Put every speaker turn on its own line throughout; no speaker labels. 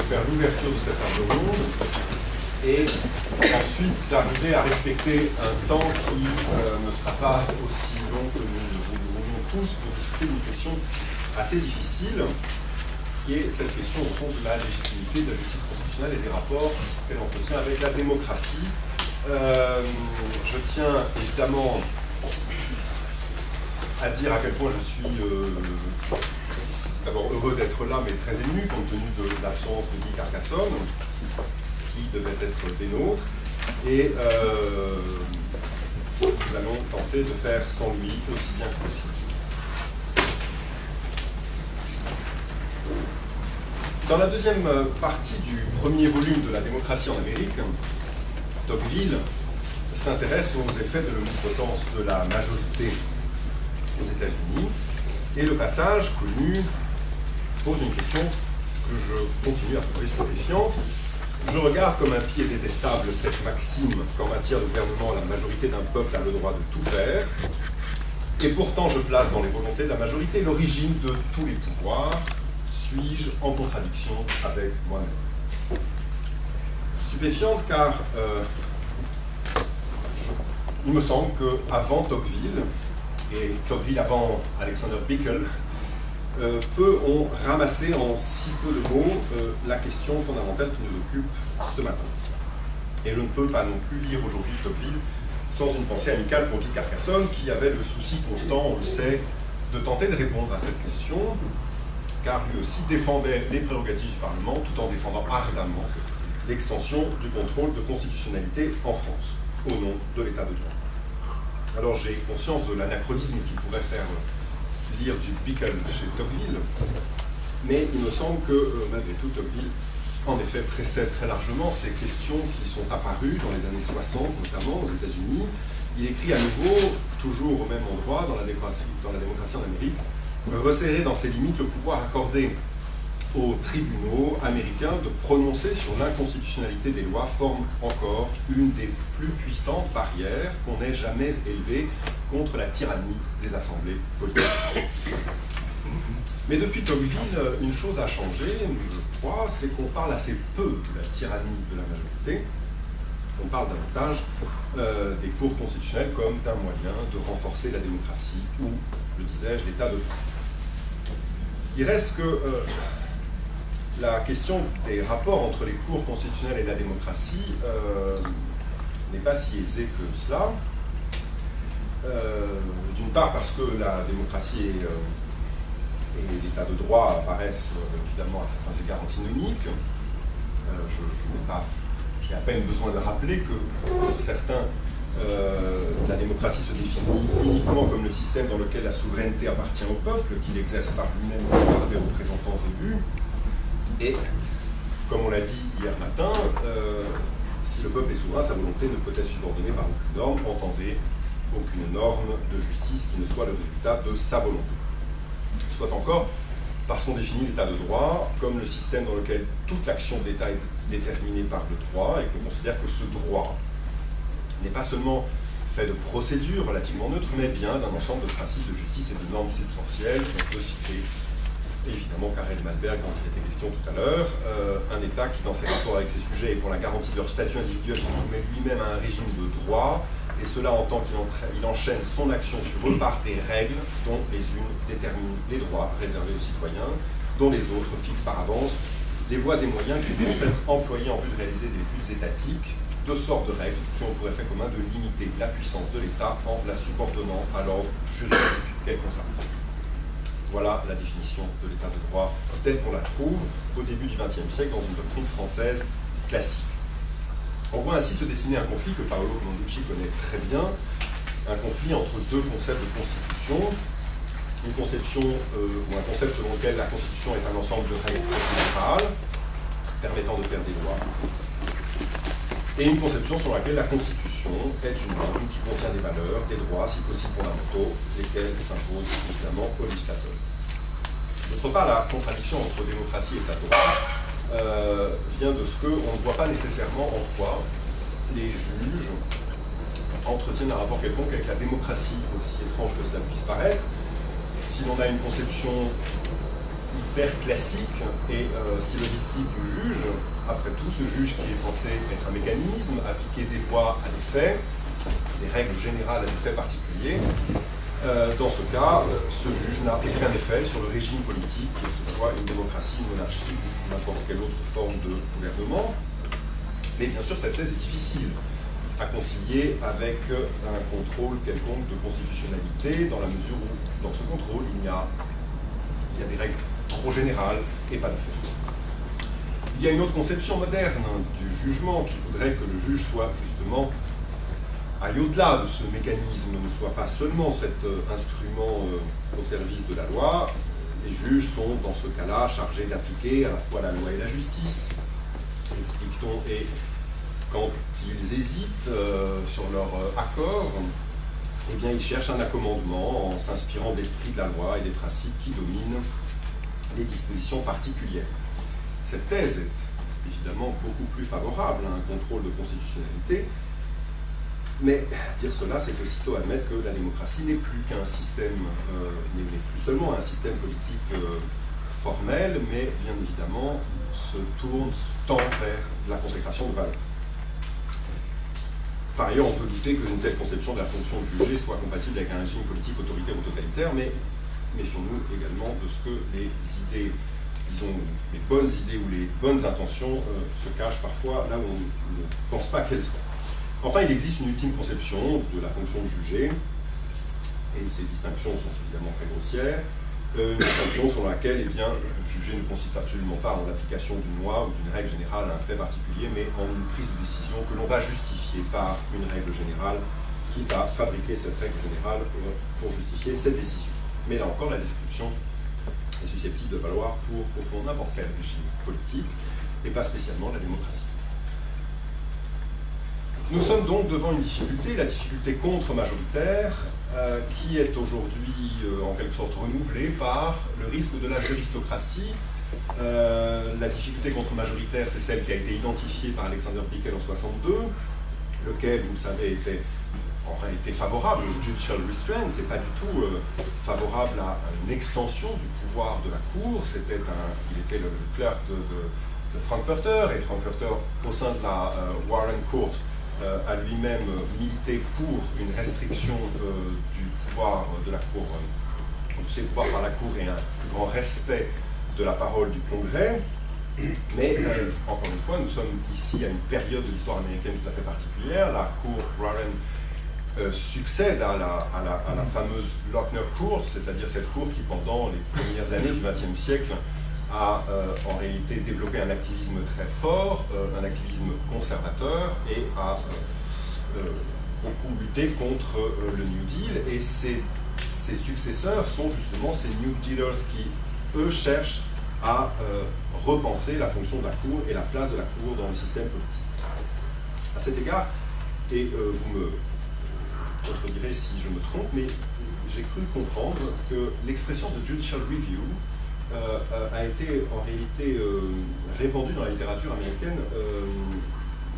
faire l'ouverture de cette table ronde et ensuite d'arriver à respecter un temps qui ne sera pas aussi long que nous le voudrions tous pour discuter d'une question assez difficile, qui est cette question au fond de la légitimité de la justice constitutionnelle et des rapports qu'elle entretient avec la démocratie. Je tiens évidemment à dire à quel point je suis d'abord heureux d'être là, mais très ému compte tenu de l'absence de Guy Carcassonne, qui devait être des nôtres. Et nous allons tenter de faire sans lui aussi bien que possible. Dans la deuxième partie du premier volume de la démocratie en Amérique, Tocqueville s'intéresse aux effets de l'omnipotence de la majorité aux États-Unis, et le passage connu pose une question que je continue à trouver stupéfiante. Je regarde comme un pied détestable cette maxime qu'en matière de gouvernement, la majorité d'un peuple a le droit de tout faire, et pourtant je place dans les volontés de la majorité l'origine de tous les pouvoirs. Suis-je en contradiction avec moi-même? Stupéfiante car il me semble qu'avant Tocqueville, et Tocqueville avant Alexander Bickel, peu ont ramassé en si peu de mots la question fondamentale qui nous occupe ce matin. Et je ne peux pas non plus lire aujourd'hui Tocqueville sans une pensée amicale pour Guy Carcassonne, qui avait le souci constant, on le sait, de tenter de répondre à cette question, car lui aussi défendait les prérogatives du Parlement tout en défendant ardemment l'extension du contrôle de constitutionnalité en France, au nom de l'État de droit. Alors j'ai conscience de l'anachronisme qui pourrait faire lire du Bickel chez Tocqueville, mais il me semble que malgré tout Tocqueville en effet précède très largement ces questions qui sont apparues dans les années 60 notamment aux États-Unis. Il écrit à nouveau, toujours au même endroit dans la démocratie en Amérique, resserrer dans ses limites le pouvoir accordé aux tribunaux américains de prononcer sur l'inconstitutionnalité des lois forme encore une des plus puissantes barrières qu'on ait jamais élevées contre la tyrannie des assemblées politiques. Mais depuis Tocqueville, une chose a changé, je crois, c'est qu'on parle assez peu de la tyrannie de la majorité. On parle davantage des cours constitutionnelles comme d'un moyen de renforcer la démocratie ou, le disais-je, l'état de droit. Il reste que la question des rapports entre les cours constitutionnels et la démocratie n'est pas si aisée que cela. D'une part parce que la démocratie et l'état de droit apparaissent évidemment à certains égards antinomiques. J'ai à peine besoin de rappeler que pour certains, la démocratie se définit uniquement comme le système dans lequel la souveraineté appartient au peuple, qu'il exerce par lui-même par des représentants élus. Et, comme on l'a dit hier matin, si le peuple est souverain, sa volonté ne peut être subordonnée par aucune norme, entendez, aucune norme de justice qui ne soit le résultat de sa volonté. Soit encore, parce qu'on définit l'état de droit comme le système dans lequel toute l'action de l'État est déterminée par le droit, et qu'on considère que ce droit n'est pas seulement fait de procédures relativement neutres, mais bien d'un ensemble de principes de justice et de normes substantielles qu'on peut citer évidemment Karel Malberg dont il était question tout à l'heure, un État qui dans ses rapports avec ses sujets et pour la garantie de leur statut individuel se soumet lui-même à un régime de droit, et cela en tant qu'il enchaîne son action sur eux par des règles dont les unes déterminent les droits réservés aux citoyens, dont les autres fixent par avance les voies et moyens qui pourront être employés en vue de réaliser des buts étatiques, deux sortes de règles qui ont pour effet commun de limiter la puissance de l'État en la subordonnant à l'ordre juridique qu'elle consacre. Voilà la définition de l'état de droit telle qu'on la trouve au début du XXe siècle dans une doctrine française classique. On voit ainsi se dessiner un conflit que Paolo Conducci connaît très bien, un conflit entre deux concepts de constitution, une conception ou un concept selon lequel la constitution est un ensemble de règles procédurales permettant de faire des lois, et une conception selon laquelle la constitution est une norme qui contient des valeurs, des droits, si possible fondamentaux, lesquels s'imposent évidemment aux législateurs. D'autre part, la contradiction entre démocratie et état de droit vient de ce qu'on ne voit pas nécessairement en quoi les juges entretiennent un rapport quelconque avec la démocratie, aussi étrange que cela puisse paraître. Si l'on a une conception hyper classique, et si le disciple du juge après tout, ce juge qui est censé être un mécanisme, appliquer des lois à des faits, des règles générales à des faits particuliers, dans ce cas, ce juge n'a aucun effet sur le régime politique, que ce soit une démocratie, une monarchie ou n'importe quelle autre forme de gouvernement. Mais bien sûr, cette thèse est difficile à concilier avec un contrôle quelconque de constitutionnalité, dans la mesure où, dans ce contrôle, il y a des règles trop générales et pas de fait. Il y a une autre conception moderne du jugement qui voudrait que le juge soit justement aille au-delà de ce mécanisme, ne soit pas seulement cet instrument au service de la loi. Les juges sont, dans ce cas-là, chargés d'appliquer à la fois la loi et la justice, explique-t-on, et quand ils hésitent sur leur accord, eh bien, ils cherchent un accommodement en s'inspirant de l'esprit de la loi et des principes qui dominent les dispositions particulières. Cette thèse est évidemment beaucoup plus favorable à un contrôle de constitutionnalité, mais dire cela, c'est aussitôt admettre que la démocratie n'est plus qu'un système, n'est plus seulement un système politique formel, mais bien évidemment tend vers la consécration de valeurs. Par ailleurs, on peut douter qu'une telle conception de la fonction de juger soit compatible avec un régime politique autoritaire ou totalitaire, mais méfions-nous également de ce que les idées, disons, les bonnes idées ou les bonnes intentions se cachent parfois là où on ne pense pas qu'elles soient. Enfin, il existe une ultime conception de la fonction de juger, et ces distinctions sont évidemment très grossières. Une distinction selon laquelle, eh bien, juger ne consiste absolument pas en l'application d'une loi ou d'une règle générale à un fait particulier, mais en une prise de décision que l'on va justifier par une règle générale, quitte à fabriquer cette règle générale pour justifier cette décision. Mais là encore, la description est susceptible de valoir pour, au fond, n'importe quel régime politique, et pas spécialement la démocratie. Nous sommes donc devant une difficulté, la difficulté contre-majoritaire, qui est aujourd'hui en quelque sorte renouvelée par le risque de la juristocratie. La difficulté contre-majoritaire, c'est celle qui a été identifiée par Alexander Bickel en 1962, lequel, vous le savez, était en réalité favorable au judicial restraint, c'est pas du tout favorable à une extension du pouvoir de la Cour. Il était le clerc de Frankfurter, et Frankfurter, au sein de la Warren Court, a lui-même milité pour une restriction du pouvoir de la Cour, de ses pouvoirs par la Cour, et un plus grand respect de la parole du Congrès. Mais, encore une fois, nous sommes ici à une période de l'histoire américaine tout à fait particulière. La Cour Warren succède à la fameuse Lochner Court, c'est-à-dire cette cour qui, pendant les premières années du XXe siècle, a en réalité développé un activisme très fort, un activisme conservateur, et a beaucoup lutté contre le New Deal. Et ses successeurs sont justement ces New Dealers qui, eux, cherchent à repenser la fonction de la Cour et la place de la Cour dans le système politique. À cet égard, et vous me contredirez si je me trompe, mais j'ai cru comprendre que l'expression de judicial review a été en réalité répandue dans la littérature américaine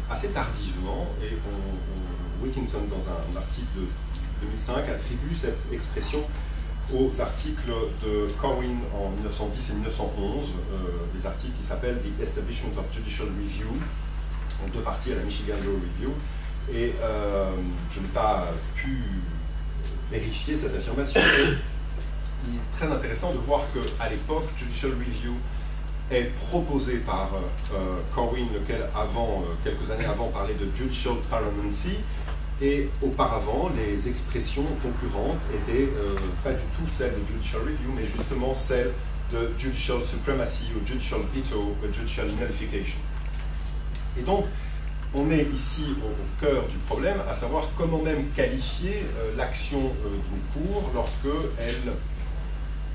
assez tardivement, et Whittington, dans un article de 2005, attribue cette expression aux articles de Corwin en 1910 et 1911, des articles qui s'appellent The Establishment of Judicial Review, en deux parties à la Michigan Law Review, et je n'ai pas pu vérifier cette affirmation. Il est très intéressant de voir qu'à l'époque, Judicial Review est proposé par Corwin, lequel, quelques années avant, parlait de Judicial Paramountcy, et auparavant, les expressions concurrentes étaient pas du tout celles de Judicial Review, mais justement celles de Judicial Supremacy ou Judicial Veto ou Judicial Nullification. Et donc, on est ici au cœur du problème, à savoir comment même qualifier l'action d'une cour lorsque elle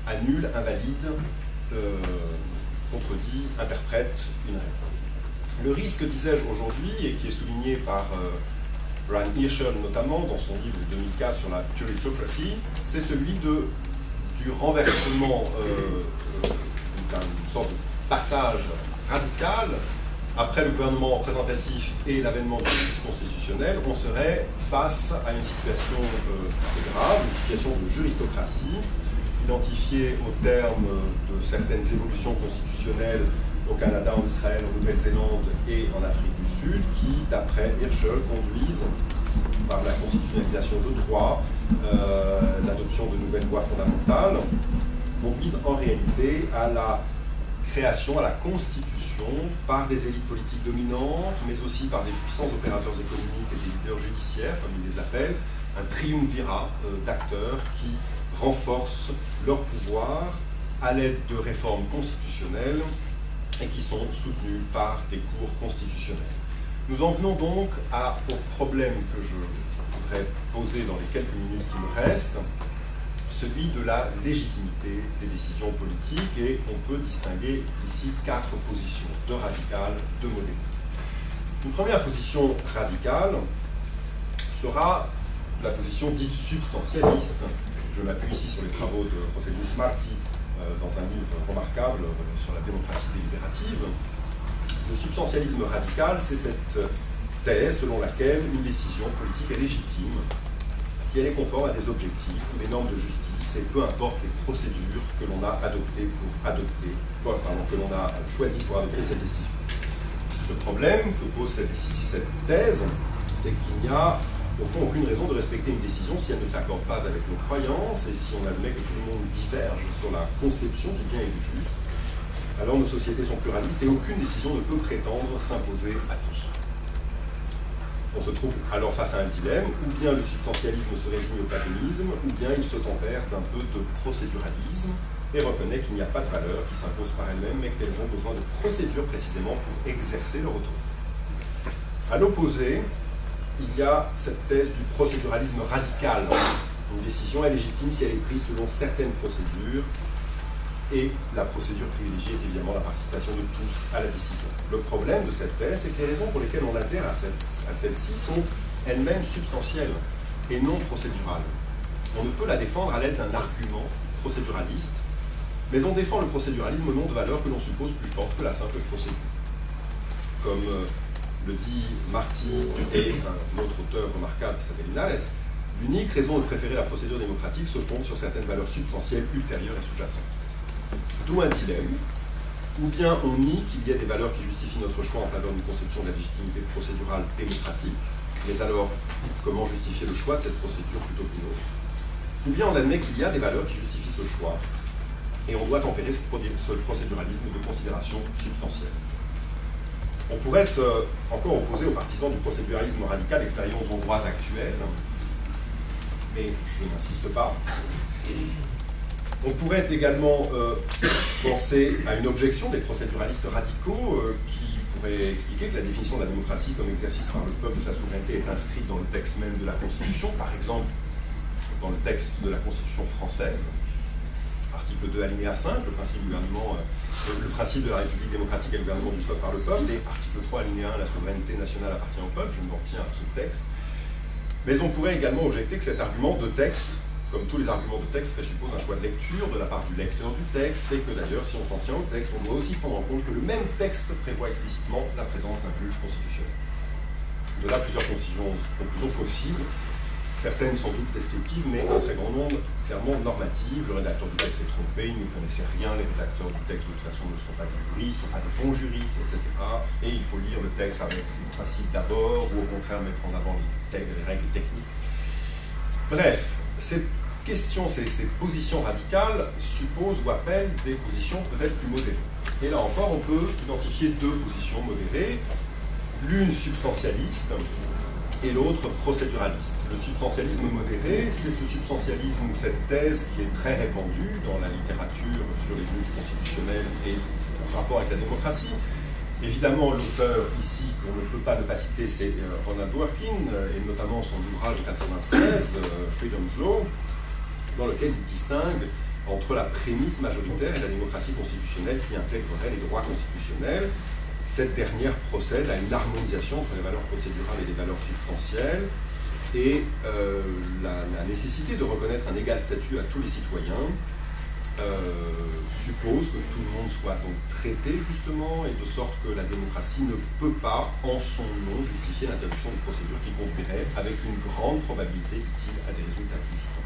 annule, invalide, contredit, interprète une règle. Le risque, disais-je aujourd'hui, et qui est souligné par Brian Hirschel notamment dans son livre de 2004 sur la juristocracy, c'est celui du renversement, d'une sorte de passage radical. Après le gouvernement représentatif et l'avènement de la justice constitutionnelle, on serait face à une situation assez grave, une situation de juristocratie, identifiée au terme de certaines évolutions constitutionnelles au Canada, en Israël, en Nouvelle-Zélande et en Afrique du Sud, qui, d'après Hirschel, conduisent, par la constitutionnalisation de droit, l'adoption de nouvelles lois fondamentales, conduisent en réalité à la création, à la constitution, par des élites politiques dominantes, mais aussi par des puissants opérateurs économiques et des leaders judiciaires, comme ils les appellent, un triumvirat d'acteurs qui renforcent leur pouvoir à l'aide de réformes constitutionnelles et qui sont soutenues par des cours constitutionnels. Nous en venons donc au problème que je voudrais poser dans les quelques minutes qui me restent, celui de la légitimité des décisions politiques, et on peut distinguer ici 4 positions, de radicales, de modérées. Une première position radicale sera la position dite substantialiste. Je m'appuie ici sur les travaux de José Luis Martí dans un livre remarquable sur la démocratie délibérative. Le substantialisme radical, c'est cette thèse selon laquelle une décision politique est légitime si elle est conforme à des objectifs ou des normes de justice, et peu importe les procédures que l'on a que l'on a choisies pour adopter cette décision. Le problème que pose cette thèse, c'est qu'il n'y a au fond aucune raison de respecter une décision si elle ne s'accorde pas avec nos croyances et si on admet que tout le monde diverge sur la conception du bien et du juste. Alors nos sociétés sont pluralistes et aucune décision ne peut prétendre s'imposer à tous. On se trouve alors face à un dilemme: ou bien le substantialisme se résigne au platonisme, ou bien il se tempère d'un peu de procéduralisme et reconnaît qu'il n'y a pas de valeur qui s'impose par elle-même, mais qu'elles ont besoin de procédures précisément pour exercer leur autorité. À l'opposé, il y a cette thèse du procéduralisme radical. Une décision est légitime si elle est prise selon certaines procédures, et la procédure privilégiée est évidemment la participation de tous à la décision. Le problème de cette thèse, c'est que les raisons pour lesquelles on adhère à celle-ci sont elles-mêmes substantielles et non procédurales. On ne peut la défendre à l'aide d'un argument procéduraliste, mais on défend le procéduralisme au nom de valeurs que l'on suppose plus fortes que la simple procédure. Comme le dit Martí et un autre auteur remarquable qui s'appelle Linares, l'unique raison de préférer la procédure démocratique se fonde sur certaines valeurs substantielles ultérieures et sous-jacentes. D'où un dilemme: ou bien on nie qu'il y ait des valeurs qui justifient notre choix en faveur d'une conception de la légitimité procédurale démocratique, mais alors comment justifier le choix de cette procédure plutôt qu'une autre? Ou bien on admet qu'il y a des valeurs qui justifient ce choix, et on doit tempérer ce procéduralisme de considération substantielle. On pourrait être encore opposé aux partisans du procéduralisme radical expérience hongroise actuelle, mais je n'insiste pas. On pourrait également penser à une objection des procéduralistes radicaux qui pourrait expliquer que la définition de la démocratie comme exercice par le peuple de sa souveraineté est inscrite dans le texte même de la Constitution, par exemple dans le texte de la Constitution française, article 2 alinéa 5, le principe de la République démocratique et le gouvernement du peuple par le peuple, et article 3 alinéa 1, la souveraineté nationale appartient au peuple. Je m'en tiens à ce texte. Mais on pourrait également objecter que cet argument de texte, comme tous les arguments de texte, présuppose un choix de lecture de la part du lecteur du texte, et que d'ailleurs, si on s'en tient au texte, on doit aussi prendre en compte que le même texte prévoit explicitement la présence d'un juge constitutionnel. De là, plusieurs conclusions possibles, certaines sans doute descriptives, mais un très grand nombre clairement normatives. Le rédacteur du texte s'est trompé, il ne connaissait rien, les rédacteurs du texte de toute façon ne sont pas des juristes, ne sont pas des bons juristes, etc. Et il faut lire le texte avec le principe d'abord, ou au contraire mettre en avant les règles techniques. Bref, cette question, ces positions radicales supposent ou appellent des positions peut-être plus modérées. Et là encore, on peut identifier 2 positions modérées, l'une substantialiste et l'autre procéduraliste. Le substantialisme modéré, c'est ce substantialisme, cette thèse qui est très répandue dans la littérature sur les juges constitutionnels et en rapport avec la démocratie. Évidemment, l'auteur ici, qu'on ne peut pas ne pas citer, c'est Ronald Dworkin, et notamment son ouvrage 96, Freedom's Law, dans lequel il distingue entre la prémisse majoritaire et la démocratie constitutionnelle qui intégrerait les droits constitutionnels. Cette dernière procède à une harmonisation entre les valeurs procédurales et les valeurs substantielles, et la nécessité de reconnaître un égal statut à tous les citoyens suppose que tout le monde soit donc traité justement, et de sorte que la démocratie ne peut pas, en son nom, justifier l'interruption de procédures qui conduiraient avec une grande probabilité utile à des résultats justes.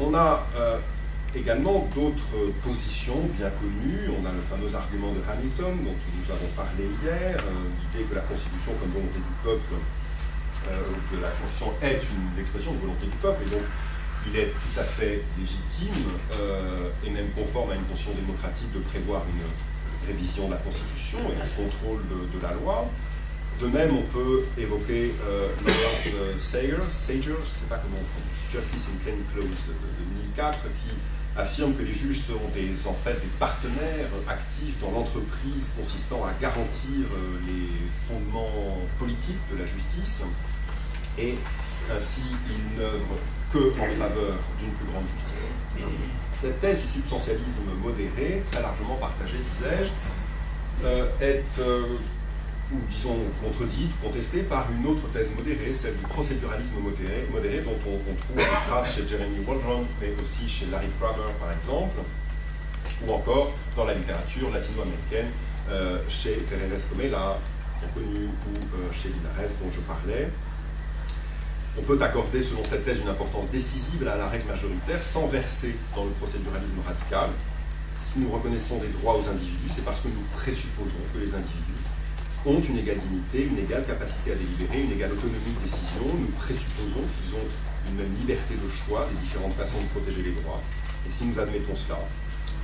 On a également d'autres positions bien connues. On a le fameux argument de Hamilton, dont nous avons parlé hier, l'idée que la Constitution comme volonté du peuple, que la Constitution est l'expression de volonté du peuple, et donc il est tout à fait légitime et même conforme à une conscience démocratique de prévoir une révision de la Constitution et un contrôle de la loi. De même, on peut évoquer Lawrence Sager, je ne sais pas comment on prononce, Justice in Plain Clothes de 2004, qui affirme que les juges seront en fait des partenaires actifs dans l'entreprise consistant à garantir les fondements politiques de la justice, et ainsi ils n'œuvrent que en faveur d'une plus grande justice. Cette thèse du substantialisme modéré, très largement partagée, disais-je, est ou disons contredite, contestée par une autre thèse modérée, celle du procéduralisme modéré dont on trouve des traces chez Jeremy Waldron, mais aussi chez Larry Kramer par exemple, ou encore dans la littérature latino-américaine, chez Ferreres Comela, connu, ou chez Linares dont je parlais. On peut accorder, selon cette thèse, une importance décisive à la règle majoritaire sans verser dans le procéduralisme radical. Si nous reconnaissons des droits aux individus, c'est parce que nous présupposons que les individus ont une égale dignité, une égale capacité à délibérer, une égale autonomie de décision. Nous présupposons qu'ils ont une même liberté de choix des différentes façons de protéger les droits. Et si nous admettons cela,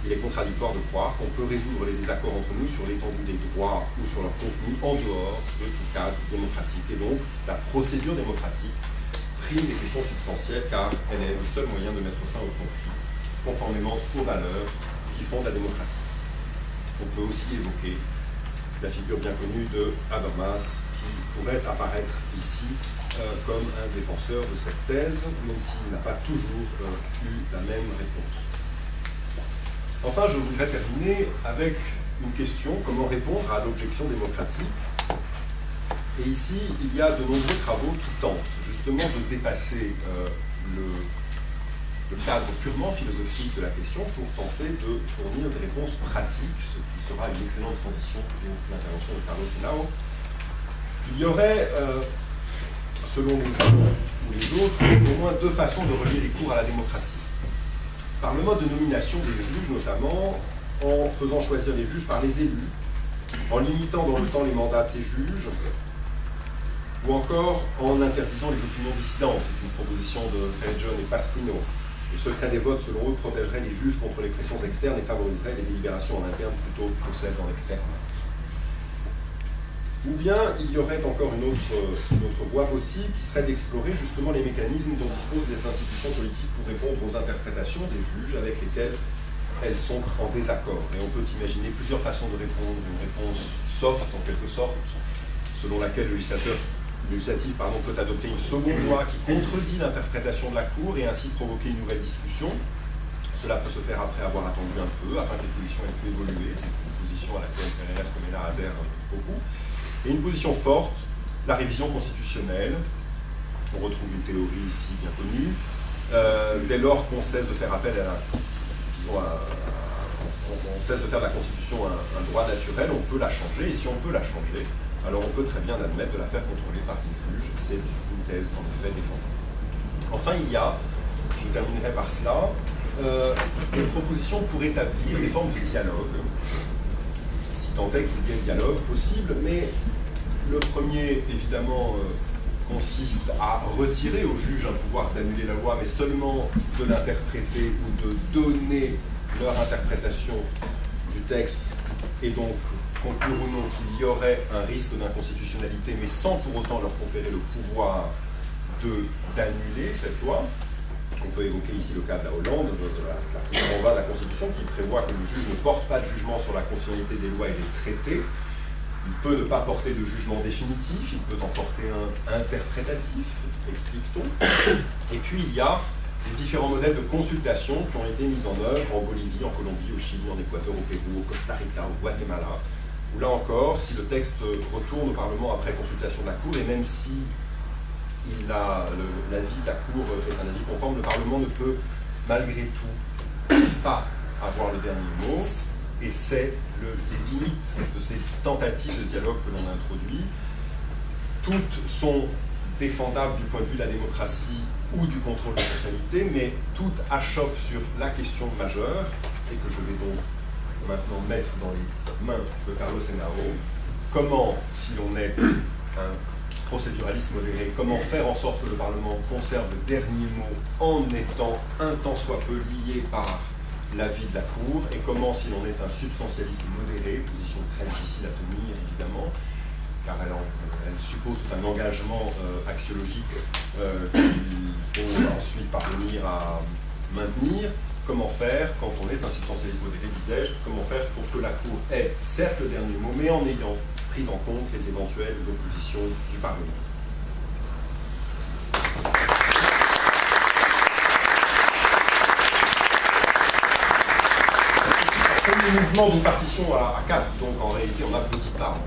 il est contradictoire de croire qu'on peut résoudre les désaccords entre nous sur l'étendue des droits ou sur leur contenu en dehors de tout cadre démocratique. Et donc, la procédure démocratique prime des questions substantielles car elle est le seul moyen de mettre fin au conflit, conformément aux valeurs qui fondent la démocratie. On peut aussi évoquer la figure bien connue de Habermas, qui pourrait apparaître ici comme un défenseur de cette thèse, même s'il n'a pas toujours eu la même réponse. Enfin, je voudrais terminer avec une question: comment répondre à l'objection démocratique? Et ici, il y a de nombreux travaux qui tentent justement de dépasser le cadre purement philosophique de la question pour tenter de fournir des réponses pratiques, ce qui sera une excellente transition pour l'intervention de Carlos Henao. Il y aurait, selon les uns ou les autres, au moins deux façons de relier les cours à la démocratie. Par le mode de nomination des juges, notamment, en faisant choisir les juges par les élus, en limitant dans le temps les mandats de ces juges, ou encore en interdisant les opinions dissidentes. C'est une proposition de Feijón et Pasquino. Le secret des votes, selon eux, protégerait les juges contre les pressions externes et favoriserait les délibérations en interne plutôt que celles en externe. Ou bien, il y aurait encore une autre voie possible, qui serait d'explorer justement les mécanismes dont disposent les institutions politiques pour répondre aux interprétations des juges avec lesquelles elles sont en désaccord. Et on peut imaginer plusieurs façons de répondre. Une réponse soft, en quelque sorte, selon laquelle le législatif peut adopter une seconde loi qui contredit l'interprétation de la Cour et ainsi provoquer une nouvelle discussion. Cela peut se faire après avoir attendu un peu, afin que les positions aient pu évoluer. C'est une position à laquelle Ferreres Comela adhère beaucoup. Et une position forte, la révision constitutionnelle. On retrouve une théorie ici bien connue. Dès lors qu'on cesse de faire appel à on cesse de faire de la Constitution un droit naturel, on peut la changer, et si on peut la changer, alors on peut très bien admettre de la faire contrôler par des juges. C'est une thèse en effet défendue. Enfin, il y a, je terminerai par cela, une proposition pour établir des formes de dialogue, si tant est qu'il y ait dialogue possible, mais le premier, évidemment, consiste à retirer aux juges un pouvoir d'annuler la loi, mais seulement de l'interpréter ou de donner leur interprétation du texte, et donc conclure ou non qu'il y aurait un risque d'inconstitutionnalité, mais sans pour autant leur conférer le pouvoir d'annuler cette loi. On peut évoquer ici le cas de la Hollande, de l'article 120 de la Constitution, qui prévoit que le juge ne porte pas de jugement sur la constitutionnalité des lois et des traités. Il peut ne pas porter de jugement définitif, il peut en porter un interprétatif, explique-t-on. Et puis il y a les différents modèles de consultation qui ont été mis en œuvre en Bolivie, en Colombie, au Chili, en Équateur, au Pérou, au Costa Rica, au Guatemala, où là encore, si le texte retourne au Parlement après consultation de la Cour, et même si l'avis de la Cour est un avis conforme, le Parlement ne peut malgré tout pas avoir le dernier mot, et c'est les limites de ces tentatives de dialogue que l'on introduit. Toutes sont défendable du point de vue de la démocratie ou du contrôle de la personnalité, mais tout achoppe sur la question majeure, et que je vais donc maintenant mettre dans les mains de Carlos Henao. Comment, si l'on est un procéduraliste modéré, comment faire en sorte que le Parlement conserve le dernier mot en étant un tant soit peu lié par l'avis de la Cour, et comment, si l'on est un substantialiste modéré, position très difficile à tenir évidemment, car elle suppose tout un engagement axiologique qu'il faut ensuite parvenir à maintenir. Comment faire quand on est un substantialiste modéré, disais-je, comment faire pour que la Cour ait certes le dernier mot, mais en ayant pris en compte les éventuelles oppositions du Parlement. C'est le mouvement d'une partition à 4, donc en réalité on n'applaudit pas.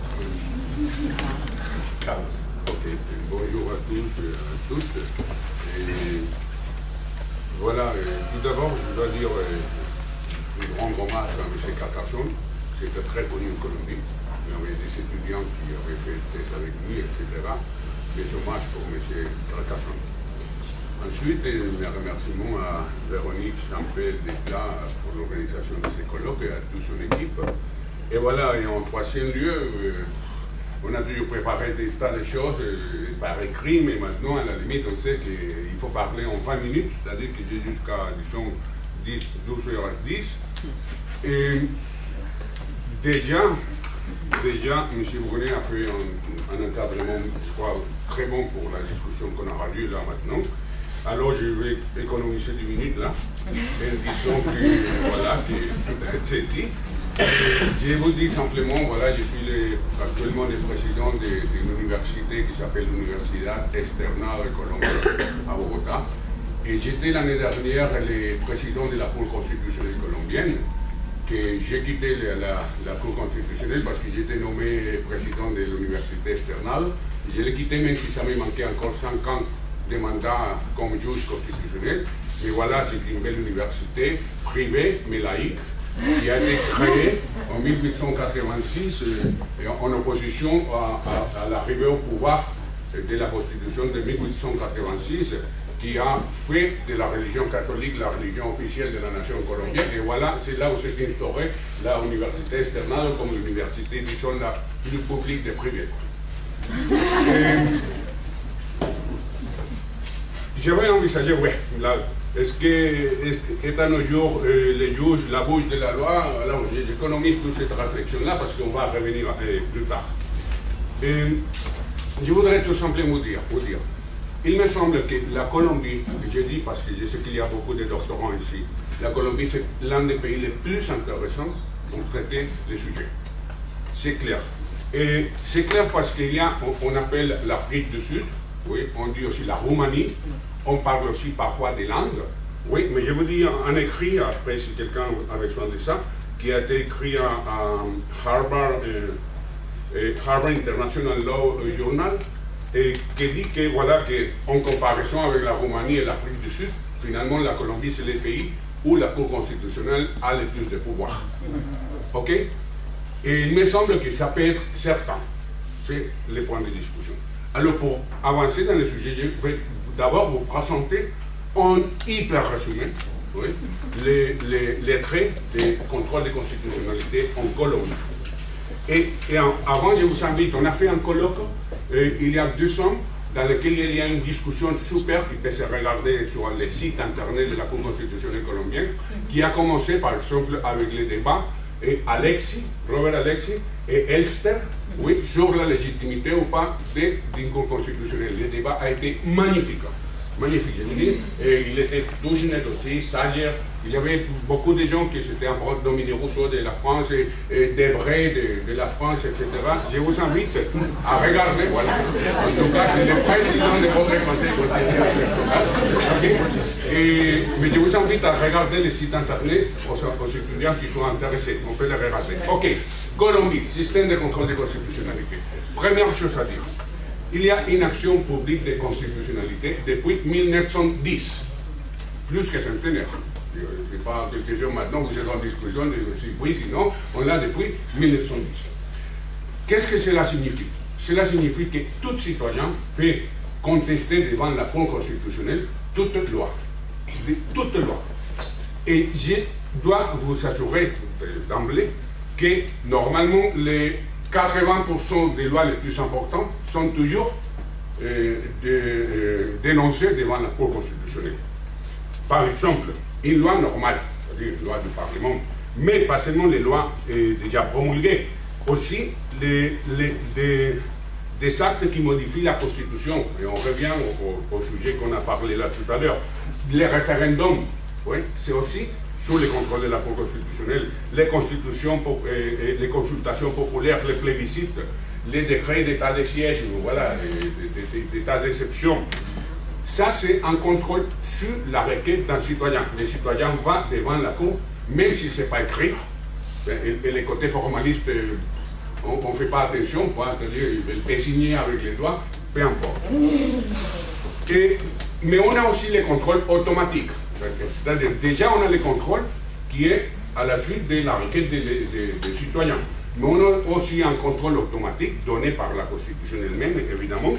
Carlos.
Ok, bonjour à tous et à toutes. Et voilà, tout d'abord je dois dire un grand hommage à M. Carcassonne. C'était très connu en Colombie. Il y avait des étudiants qui avaient fait thèse avec lui, etc. Des hommages pour M. Carcassonne. Ensuite, mes remerciements à Véronique Champel d'être là pour l'organisation de ces colloques et à toute son équipe. Et voilà, et en troisième lieu, on a dû préparer des tas de choses par écrit, mais maintenant, à la limite, on sait qu'il faut parler en 20 minutes, c'est-à-dire que j'ai jusqu'à, disons, 12h10. Et déjà, M. Brunet a fait un encadrement, je crois, très bon pour la discussion qu'on aura lieu là maintenant. Alors je vais économiser 10 minutes là, en disant que voilà, que tout a été dit. Je vous dis simplement, voilà, je suis actuellement le président d'une université qui s'appelle l'Universidad External de Colombie à Bogotá. Et j'étais l'année dernière le président de la Cour constitutionnelle colombienne, que j'ai quitté la Cour constitutionnelle parce que j'étais nommé président de l'Université External. Je l'ai quitté même si ça me manquait encore 5 ans de mandat comme juge constitutionnel. Mais voilà, c'est une belle université privée mais laïque, qui a été créée en 1886 en opposition à l'arrivée au pouvoir de la Constitution de 1886, qui a fait de la religion catholique la religion officielle de la nation colombienne. Et voilà, c'est là où s'est instaurée la Université External comme l'université, disons, la plus publique des privées. J'avais envisagé, ouais, est-ce qu'étant nos jours les juges, la bouche de la loi, alors j'économise toute cette réflexion-là parce qu'on va revenir plus tard. Je voudrais tout simplement vous dire, il me semble que la Colombie, je dis parce que je sais qu'il y a beaucoup de doctorants ici, la Colombie c'est l'un des pays les plus intéressants pour traiter les sujets. C'est clair. Et c'est clair parce qu'il y a, on appelle l'Afrique du Sud, oui, on dit aussi la Roumanie, on parle aussi parfois des langues, oui, mais je vous dis un écrit, après si quelqu'un avait besoin de ça, qui a été écrit à Harvard International Law Journal, et qui dit que, voilà, en comparaison avec la Roumanie et l'Afrique du Sud, finalement la Colombie c'est le pays où la Cour constitutionnelle a le plus de pouvoir. Ok? Et il me semble que ça peut être certain. C'est le point de discussion. Alors pour avancer dans le sujet, je vais d'abord vous présenter en hyper résumé, oui, les traits de contrôle de constitutionnalité en Colombie. Et avant, je vous invite, on a fait un colloque il y a 2 ans dans lequel il y a une discussion super qui peut se regarder sur le site internet de la Cour constitutionnelle colombienne, qui a commencé par exemple avec les débats Robert Alexis et Elster, oui, sur la légitimité ou pas d'une Cour constitutionnelle. Le débat a été magnifique. Magnifique, je veux dire. Et il était Touchenet aussi, Sayer. Il y avait beaucoup de gens qui étaient en bord Dominique Rousseau de la France, et Debray de la France, etc. Je vous invite à regarder, voilà. En tout cas, c'est le président de votre conseil constitutionnel. Mais je vous invite à regarder le site internet aux étudiants qui sont intéressés. On peut les regarder. Ok, Colombie, système de contrôle de constitutionnalité. Première chose à dire. Il y a une action publique de constitutionnalité depuis 1910, plus que centenaire. Je ne sais pas quelques jours maintenant, vous êtes en discussion de si oui, sinon, on l'a depuis 1910. Qu'est-ce que cela signifie? Cela signifie que tout citoyen peut contester devant la Cour constitutionnelle toute loi. Toute loi. Et je dois vous assurer d'emblée que normalement les 80% des lois les plus importantes sont toujours dénoncées devant la Cour constitutionnelle. Par exemple, une loi normale, c'est-à-dire une loi du Parlement, mais pas seulement les lois déjà promulguées, aussi des actes qui modifient la Constitution. Et on revient au sujet qu'on a parlé là tout à l'heure. Les référendums, oui, c'est aussi sous le contrôle de la Cour constitutionnelle. Les consultations populaires, les plébiscites, les décrets d'état de siège, voilà, d'état d'exception. Ça, c'est un contrôle sur la requête d'un citoyen. Le citoyen va devant la Cour, même si ce n'est pas écrit. Et les côtés formalistes, on ne fait pas attention, c'est-à-dire il peut signer avec les doigts, peu importe. Mais on a aussi les contrôles automatiques. C'est-à-dire, déjà, on a les contrôles qui est à la suite de la requête des citoyens. Mais on a aussi un contrôle automatique donné par la Constitution elle-même, évidemment,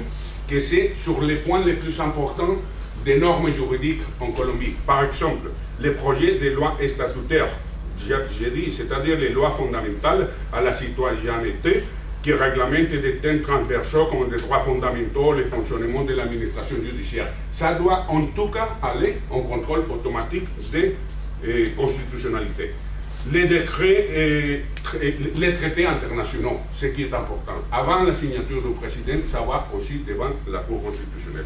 que c'est sur les points les plus importants des normes juridiques en Colombie. Par exemple, les projets de loi statutaires, j'ai dit, c'est-à-dire les lois fondamentales à la citoyenneté qui réglementent des thèmes transversaux comme des droits fondamentaux, le fonctionnement de l'administration judiciaire. Ça doit en tout cas aller en contrôle automatique de constitutionnalité. Les décrets, les traités internationaux, ce qui est important. Avant la signature du président, ça va aussi devant la Cour constitutionnelle.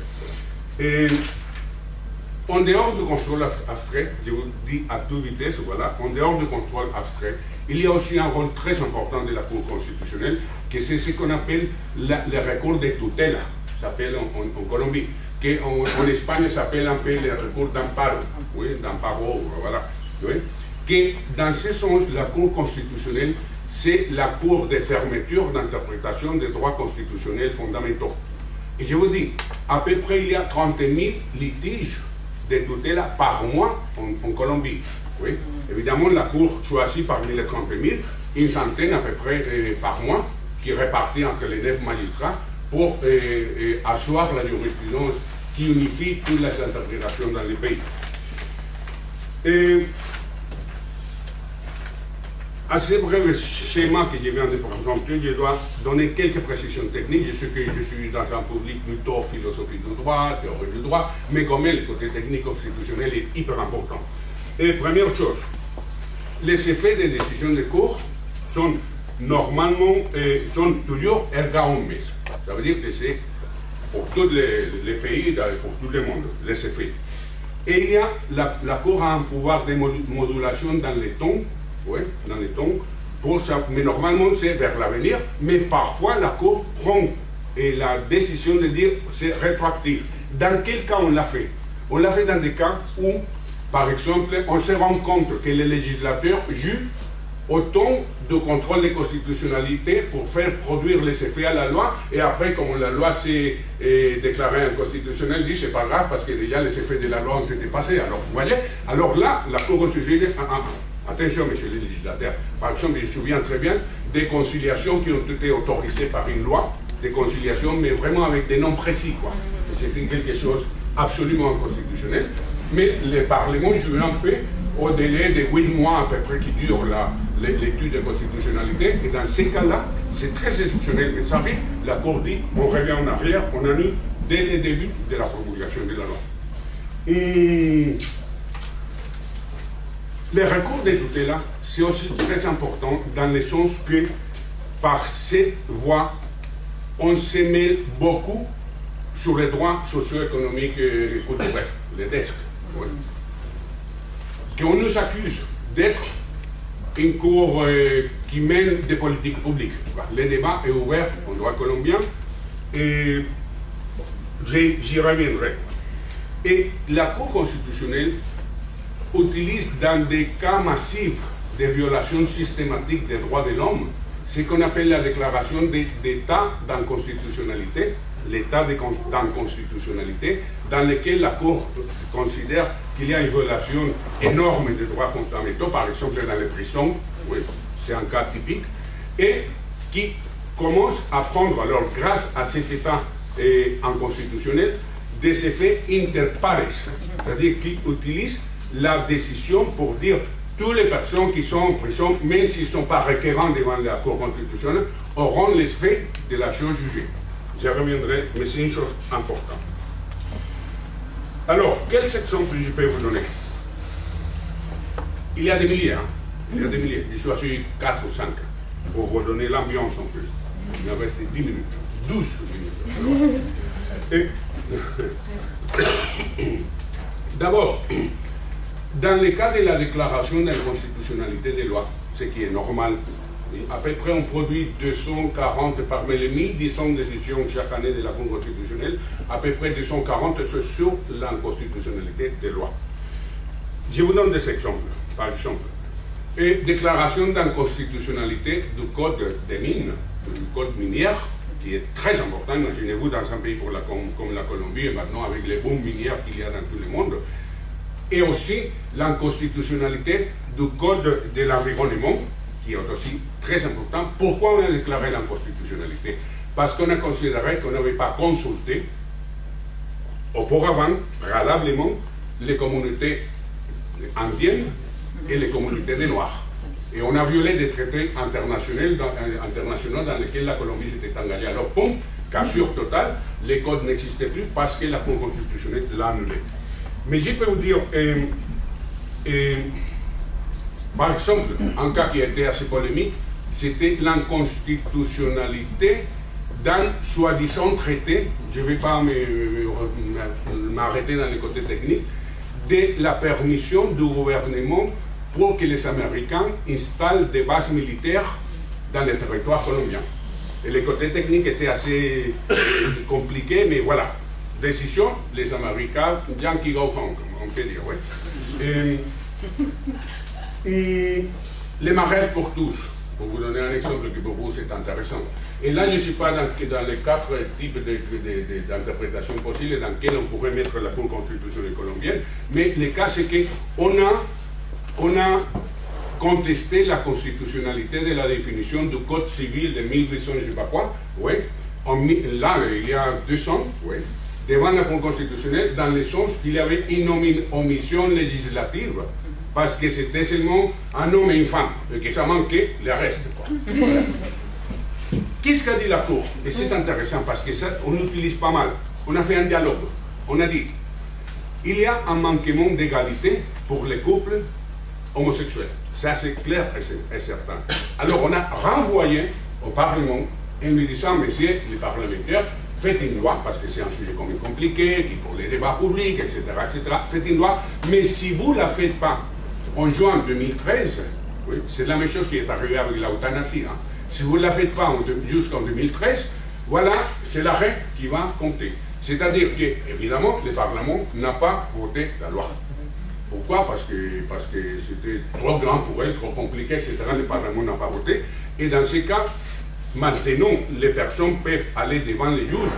En dehors du contrôle abstrait, je vous dis à toute vitesse, voilà, en dehors du contrôle abstrait, il y a aussi un rôle très important de la Cour constitutionnelle, que c'est ce qu'on appelle le recours de tutela, ça s'appelle en Colombie, qu'en Espagne s'appelle un peu le recours d'amparo, oui, d'amparo, voilà, oui, que dans ce sens, la Cour constitutionnelle, c'est la cour de fermeture d'interprétation des droits constitutionnels fondamentaux. Et je vous dis, à peu près il y a 30 000 litiges de tutela par mois en Colombie. Oui. Évidemment, la Cour choisit parmi les 30 000 une centaine à peu près par mois, qui est répartie entre les 9 magistrats pour asseoir la jurisprudence qui unifie toutes les interprétations dans le pays. À ce bref schéma que je viens de présenter, je dois donner quelques précisions techniques. Je sais que je suis dans un public plutôt philosophie du droit, théorie du droit, mais quand même le côté technique constitutionnel est hyper important. Et première chose, les effets des décisions de cour sont normalement, sont toujours erga omnes. Ça veut dire que c'est pour tous les pays, pour tout le monde, les effets. Et il y a, la Cour a un pouvoir de modulation dans les temps, oui, dans les temps, pour ça, mais normalement c'est vers l'avenir, mais parfois la Cour prend la décision de dire c'est rétroactif. Dans quel cas on l'a fait? On l'a fait dans des cas où, par exemple, on se rend compte que les législateurs jouent autant de contrôle de constitutionnalité pour faire produire les effets à la loi, et après, comme la loi s'est déclarée inconstitutionnelle, dit c'est pas grave parce que déjà les effets de la loi ont été passés. Alors, vous voyez, alors là, la Cour constitutionnelle, attention, monsieur le législateur, par exemple, je me souviens très bien des conciliations qui ont été autorisées par une loi, des conciliations, mais vraiment avec des noms précis, quoi. C'était quelque chose absolument inconstitutionnel, mais le Parlement joue un peu au délai de 8 mois à peu près qui dure l'étude de constitutionnalité, et dans ces cas-là, c'est très exceptionnel, mais ça arrive, la Cour dit, on revient en arrière, on annule dès le début de la promulgation de la loi. Le recours de tutela, c'est aussi très important dans le sens que par cette voie, on se mêle beaucoup sur les droits socio-économiques et culturels, les DESC. Oui. Qu'on nous accuse d'être une cour qui mène des politiques publiques. Le débat est ouvert en droit colombien et j'y reviendrai. Et la Cour constitutionnelle utilise dans des cas massifs de violations systématiques des droits de l'homme ce qu'on appelle la déclaration d'état d'inconstitutionnalité, l'état d'inconstitutionnalité, dans lequel la Cour considère qu'il y a une violation énorme des droits fondamentaux, par exemple dans les prisons, oui, c'est un cas typique, et qui commence à prendre, alors grâce à cet état inconstitutionnels des effets inter pares, c'est-à-dire qui utilisent la décision pour dire toutes les personnes qui sont en prison, même s'ils ne sont pas requérants devant la Cour constitutionnelle, auront l'effet de la chose jugée. Je reviendrai, mais c'est une chose importante. Alors, quels exemples je peux vous donner? Il y a des milliers, hein? Il y a des milliers. Je choisis 4 ou 5 pour vous donner l'ambiance en plus. Il me reste 10 minutes, 12 minutes. D'abord, dans le cas de la déclaration d'inconstitutionnalité des lois, ce qui est normal, à peu près on produit 240 parmi les 1100 décisions chaque année de la Cour constitutionnelle, à peu près 240 sur l'inconstitutionnalité des lois. Je vous donne des exemples. Par exemple, déclaration d'inconstitutionnalité du code des mines, du code minier, qui est très important. Imaginez-vous dans un pays comme la Colombie, et maintenant avec les bombes minières qu'il y a dans tout le monde. Et aussi l'inconstitutionnalité du code de l'environnement, qui est aussi très important. Pourquoi on a déclaré l'inconstitutionnalité? Parce qu'on a considéré qu'on n'avait pas consulté auparavant, préalablement, les communautés indiennes et les communautés des Noirs. Et on a violé des traités internationaux dans lesquels la Colombie s'était engagée. Alors, bon, cassure totale, les codes n'existaient plus parce que la Cour constitutionnelle l'a annulé. Mais je peux vous dire, par exemple, un cas qui a été assez polémique, c'était l'inconstitutionnalité d'un soi-disant traité, je ne vais pas m'arrêter dans les côtés techniques, de la permission du gouvernement pour que les Américains installent des bases militaires dans le territoire colombien. Et les côtés techniques étaient assez compliqués, mais voilà. Décision, les Américains, Yankee go home, on peut dire, oui. Les mariages pour tous, pour vous donner un exemple qui pour vous c'est intéressant. Et là, je ne suis pas dans les 4 types d'interprétations possibles dans lesquelles on pourrait mettre la Cour constitutionnelle colombienne, mais le cas c'est qu'on a contesté la constitutionnalité de la définition du Code civil de 1800, je ne sais pas quoi, oui, là, il y a 2 ans, oui, devant la Cour constitutionnelle, dans le sens qu'il y avait une omission législative, parce que c'était seulement un homme et une femme, et que ça manquait le reste. Voilà. Qu'est-ce qu'a dit la Cour? Et c'est intéressant, parce que ça, on l'utilise pas mal. On a fait un dialogue. On a dit, il y a un manquement d'égalité pour les couples homosexuels. Ça, c'est clair et certain. Alors, on a renvoyé au Parlement en lui disant, messieurs les parlementaires, faites une loi, parce que c'est un sujet quand même compliqué, qu'il faut les débats publics, etc., etc. Faites une loi, mais si vous ne la faites pas en juin 2013, oui, c'est la même chose qui est arrivée avec l'euthanasie. Hein. Si vous ne la faites pas jusqu'en 2013, voilà, c'est l'arrêt qui va compter. C'est-à-dire que, évidemment, le Parlement n'a pas voté la loi. Pourquoi? Parce que c'était trop grand pour elle, trop compliqué, etc. Le Parlement n'a pas voté. Et dans ces cas, maintenant, les personnes peuvent aller devant les juges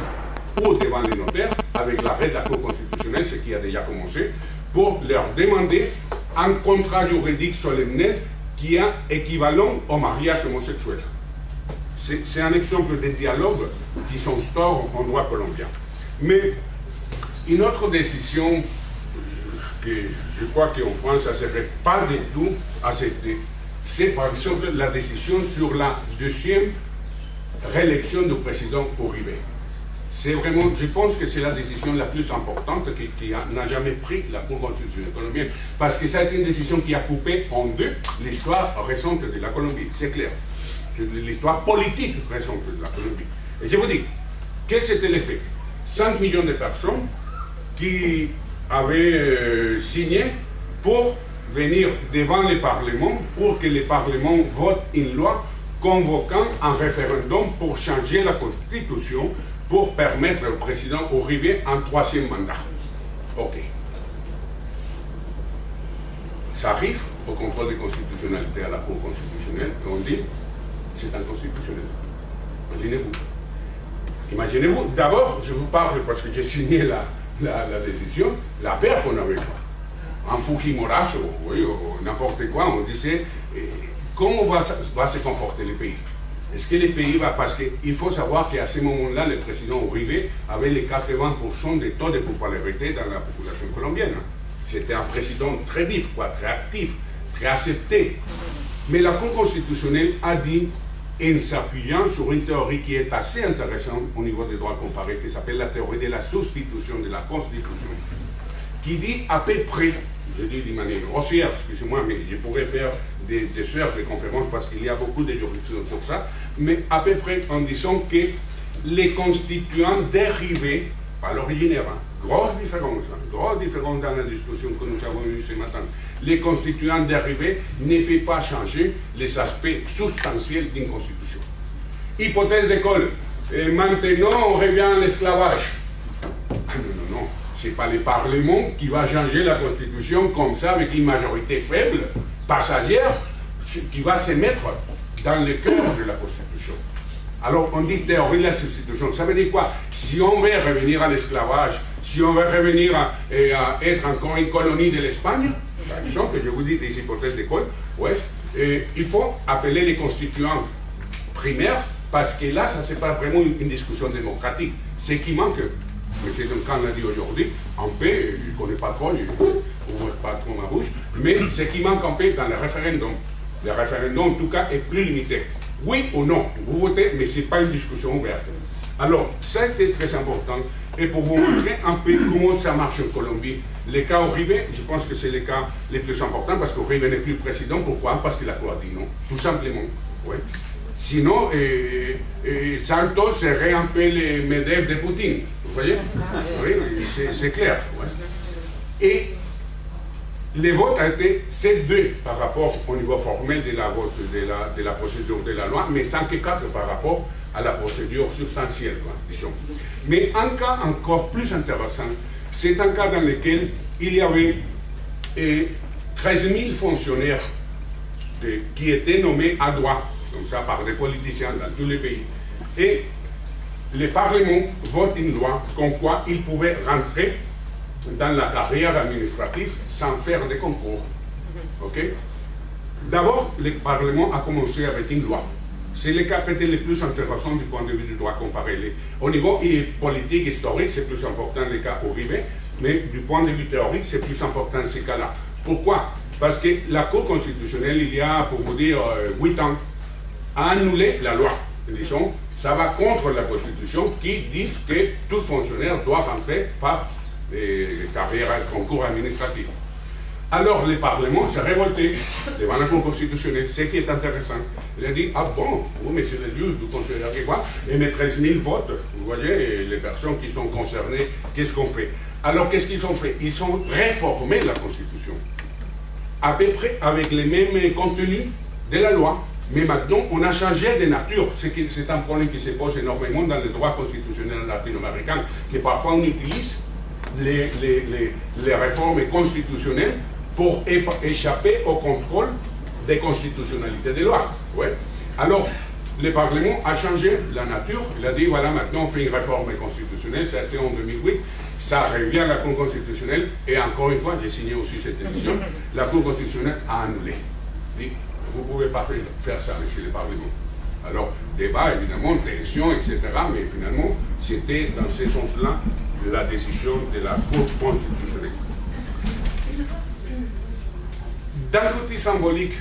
ou devant les notaires avec l'arrêt de la Cour constitutionnelle, ce qui a déjà commencé, pour leur demander un contrat juridique solennel qui est équivalent au mariage homosexuel. C'est un exemple de dialogue qui s'instaure en droit colombien. Mais une autre décision que je crois qu'en France, ça ne serait pas du tout accepté, c'est par exemple la décision sur la deuxième réélection du président Uribe. C'est vraiment, je pense que c'est la décision la plus importante qui n'a jamais pris la Cour constitutionnelle colombienne, parce que ça a été une décision qui a coupé en deux l'histoire récente de la Colombie, c'est clair. L'histoire politique récente de la Colombie. Et je vous dis, quel c'était l'effet? 5 millions de personnes qui avaient signé pour venir devant le Parlement, pour que le Parlement vote une loi convoquant un référendum pour changer la Constitution, pour permettre au président Uribe un 3e mandat. Ok. Ça arrive au contrôle de constitutionnalité à la Cour constitutionnelle, et on dit, c'est inconstitutionnel. Imaginez-vous. Imaginez-vous, d'abord, je vous parle parce que j'ai signé la décision, la peur qu'on avait pas. Un Fujimorazo, oui, ou n'importe quoi, on disait, comment va se comporter le pays? Est-ce que les Pays-Bas, parce qu'il faut savoir qu'à ce moment-là, le président Uribe avait les 80% des taux de popularité dans la population colombienne. C'était un président très vif, quoi, très actif, très accepté. Mais la Cour constitutionnelle a dit, en s'appuyant sur une théorie qui est assez intéressante au niveau des droits comparés, qui s'appelle la théorie de la substitution de la Constitution, qui dit à peu près, je dis d'une manière grossière, excusez-moi, mais je pourrais faire des heures de conférences parce qu'il y a beaucoup de jurisprudence sur ça, mais à peu près en disant que les constituants dérivés, pas l'originaire, grosse différence dans la discussion que nous avons eue ce matin, les constituants dérivés ne peuvent pas changer les aspects substantiels d'une constitution. Hypothèse d'école, maintenant on revient à l'esclavage. Ah non, ce n'est pas le Parlement qui va changer la Constitution comme ça, avec une majorité faible, passagère, qui va se mettre dans le cœur de la Constitution. Alors, on dit théorie de la substitution. Ça veut dire quoi? Si on veut revenir à l'esclavage, si on veut revenir à être encore une colonie de l'Espagne, par exemple, je vous dis des hypothèses d'école, ouais, il faut appeler les constituants primaires, parce que là, ça c'est pas vraiment une discussion démocratique. Ce qui manque, M. Duncan l'a dit aujourd'hui, en paix, je ne connais pas trop, je n'ouvre pas trop ma bouche, mais ce qui manque en paix dans le référendum en tout cas est plus limité. Oui ou non, vous votez, mais ce n'est pas une discussion ouverte. Alors, ça a été très important. Et pour vous montrer un peu comment ça marche en Colombie, le cas Uribe, je pense que c'est le cas le plus important, parce qu'Uribe n'est plus président. Pourquoi? Parce que la Cour a dit non, tout simplement. Ouais. Sinon, Santos serait un peu le Medvedev de Poutine. Vous voyez? Oui, c'est clair. Ouais. Et le vote a été 7-2 par rapport au niveau formel de la procédure de la loi, mais 5-4 par rapport à la procédure substantielle, disons. Mais un cas encore plus intéressant, c'est un cas dans lequel il y avait 13 000 fonctionnaires qui étaient nommés à droit, comme ça, par des politiciens dans tous les pays. Et le Parlement vote une loi comme quoi ils pouvaient rentrer dans la carrière administrative sans faire de concours. Okay? D'abord, le Parlement a commencé avec une loi. C'est le cas peut-être le plus intéressant du point de vue du droit comparé. Au niveau politique, historique, c'est plus important le cas Uribe, mais du point de vue théorique, c'est plus important ces cas-là. Pourquoi? Parce que la Cour constitutionnelle, il y a, pour vous dire, 8 ans, a annulé la loi. Disons, ça va contre la Constitution qui dit que tout fonctionnaire doit rentrer par carrière concours administratif. Alors le Parlement s'est révolté devant la Cour constitutionnelle, ce qui est intéressant. Il a dit, ah bon, vous, monsieur le juge, vous considérez quoi? Et mes 13 000 votes, vous voyez, les personnes qui sont concernées, qu'est-ce qu'on fait? Alors qu'est-ce qu'ils ont fait? Ils ont réformé la Constitution, à peu près avec les mêmes contenus de la loi. Mais maintenant, on a changé de nature. C'est un problème qui se pose énormément dans le droit constitutionnel latino-américain, que parfois on utilise les réformes constitutionnelles pour échapper au contrôle des constitutionnalités des lois. Ouais. Alors, le Parlement a changé la nature. Il a dit, voilà, maintenant on fait une réforme constitutionnelle. Ça a été en 2008. Ça revient à la Cour constitutionnelle. Et encore une fois, j'ai signé aussi cette décision. La Cour constitutionnelle a annulé. Dit, vous ne pouvez pas faire ça, monsieur le Parlement. Alors, débat, évidemment, tension, etc. Mais finalement, c'était dans ce sens-là la décision de la Cour constitutionnelle. D'un côté symbolique,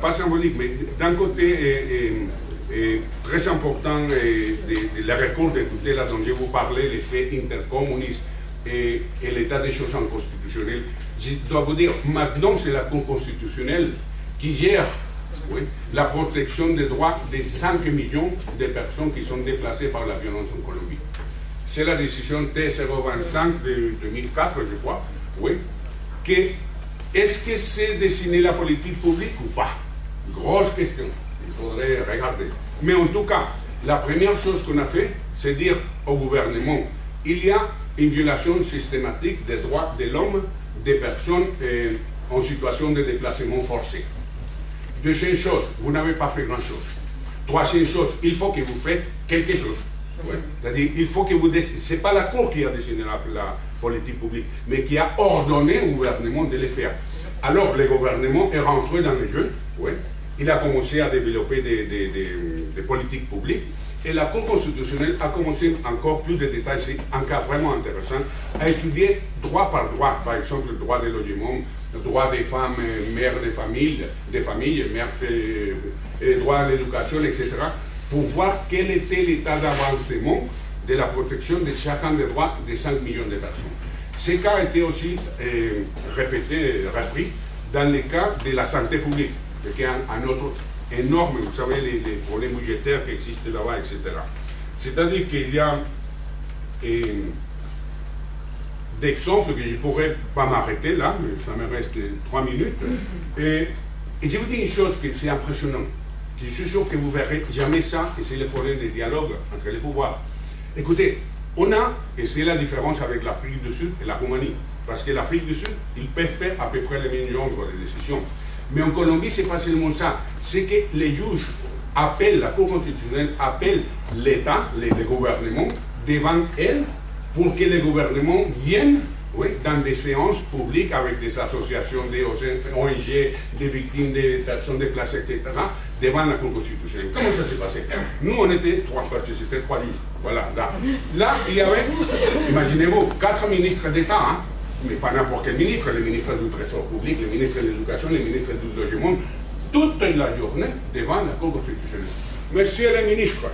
pas symbolique, mais d'un côté très important, le recours de tutelle dont je vous parlais, les faits intercommunistes et l'état des choses inconstitutionnelles, je dois vous dire, maintenant c'est la Cour constitutionnelle qui gère la protection des droits des 5 millions de personnes qui sont déplacées par la violence en Colombie. C'est la décision T025 de 2004, je crois, oui, que est-ce que c'est dessiner la politique publique ou pas? Grosse question, il faudrait regarder. Mais en tout cas, la première chose qu'on a fait, c'est dire au gouvernement, il y a une violation systématique des droits de l'homme des personnes en situation de déplacement forcé. Deuxième chose, vous n'avez pas fait grand-chose. Troisième chose, il faut que vous faites quelque chose. Ouais. C'est-à-dire, il faut que vous décidez. Ce n'est pas la Cour qui a dessiné la politique publique, mais qui a ordonné au gouvernement de le faire. Alors, le gouvernement est rentré dans le jeu, ouais, il a commencé à développer des politiques publiques. Et la Cour constitutionnelle a commencé encore plus de détails, c'est un cas vraiment intéressant, à étudier droit par droit, par exemple le droit des logements, le droit des femmes, mères de famille, mères, droit à l'éducation, etc., pour voir quel était l'état d'avancement de la protection de chacun des droits des 5 millions de personnes. Ces cas étaient aussi repris dans le cas de la santé publique, qui est un autre énorme, vous savez, les problèmes budgétaires qui existent là-bas, etc. C'est-à-dire qu'il y a d'exemples que je ne pourrais pas m'arrêter là, mais ça me reste 3 minutes. Et je vous dis une chose qui c'est impressionnant. Je suis sûr que vous verrez jamais ça, et c'est le problème des dialogues entre les pouvoirs. Écoutez, on a, et c'est la différence avec l'Afrique du Sud et la Roumanie, parce que l'Afrique du Sud, ils peuvent faire à peu près le même nombre de décisions. Mais en Colombie, c'est pas seulement ça. C'est que les juges appellent, la Cour constitutionnelle appelle l'État, le gouvernement, devant elle, pour que le gouvernement vienne dans des séances publiques avec des associations, des ONG, des victimes des personnes déplacées, etc., devant la Cour constitutionnelle. Comment ça s'est passé? Nous, on était 3 juges. Voilà, là, il y avait, imaginez-vous, 4 ministres d'État, hein, mais pas n'importe quel ministre, le ministre du Trésor public, le ministre de l'Éducation, le ministre du Logement, toute la journée devant la Cour constitutionnelle. Monsieur le ministre,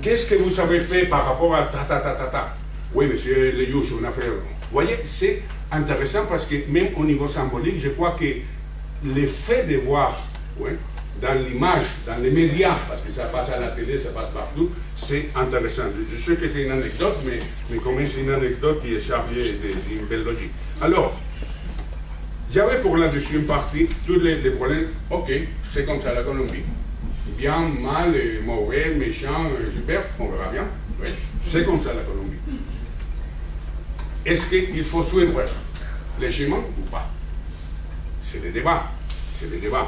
qu'est-ce que vous avez fait par rapport à ta? Oui, monsieur le juge, on a fait. Vous voyez, c'est intéressant parce que même au niveau symbolique, je crois que le fait de voir dans l'image, dans les médias, parce que ça passe à la télé, ça passe partout, c'est intéressant. Je sais que c'est une anecdote, mais comme c'est une anecdote qui est chargée d'une belle logique. Alors, j'avais pour la deuxième partie tous les problèmes. Ok, c'est comme ça la Colombie. Bien, mal, mauvais, méchant, super, on verra bien. Oui. C'est comme ça la Colombie. Est-ce qu'il faut suivre les schémas ou pas? C'est le débat. C'est le débat.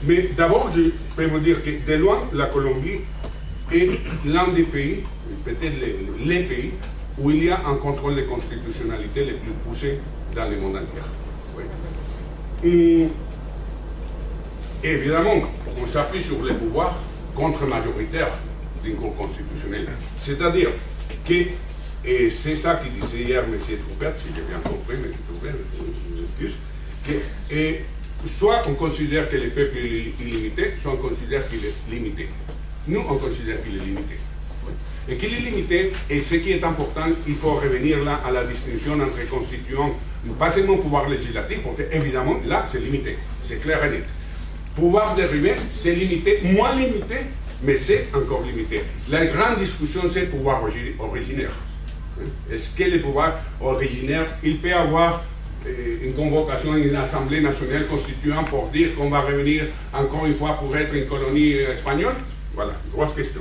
Mais d'abord, je peux vous dire que de loin, la Colombie est l'un des pays, peut-être les pays, où il y a un contrôle de constitutionnalité le plus poussé dans le monde entier. Oui. Évidemment, on s'appuie sur les pouvoirs contre-majoritaires d'une Cour constitutionnelle. C'est-à-dire que, et c'est ça qu'il disait hier M. Troupert, si j'ai bien compris, M. Troupert, je m'excuse, que soit on considère que le peuple est illimité, soit on considère qu'il est limité. Nous, on considère qu'il est limité. Et qu'il est limité, et ce qui est important, il faut revenir là à la distinction entre constituants, pas seulement pouvoir législatif, parce qu'évidemment, là, c'est limité, c'est clair et net. Pouvoir dérivé, c'est limité, moins limité, mais c'est encore limité. La grande discussion, c'est le pouvoir originaire. Est-ce que le pouvoir originaire, il peut avoir une convocation, une assemblée nationale constituante pour dire qu'on va revenir encore une fois pour être une colonie espagnole? Voilà, grosse question.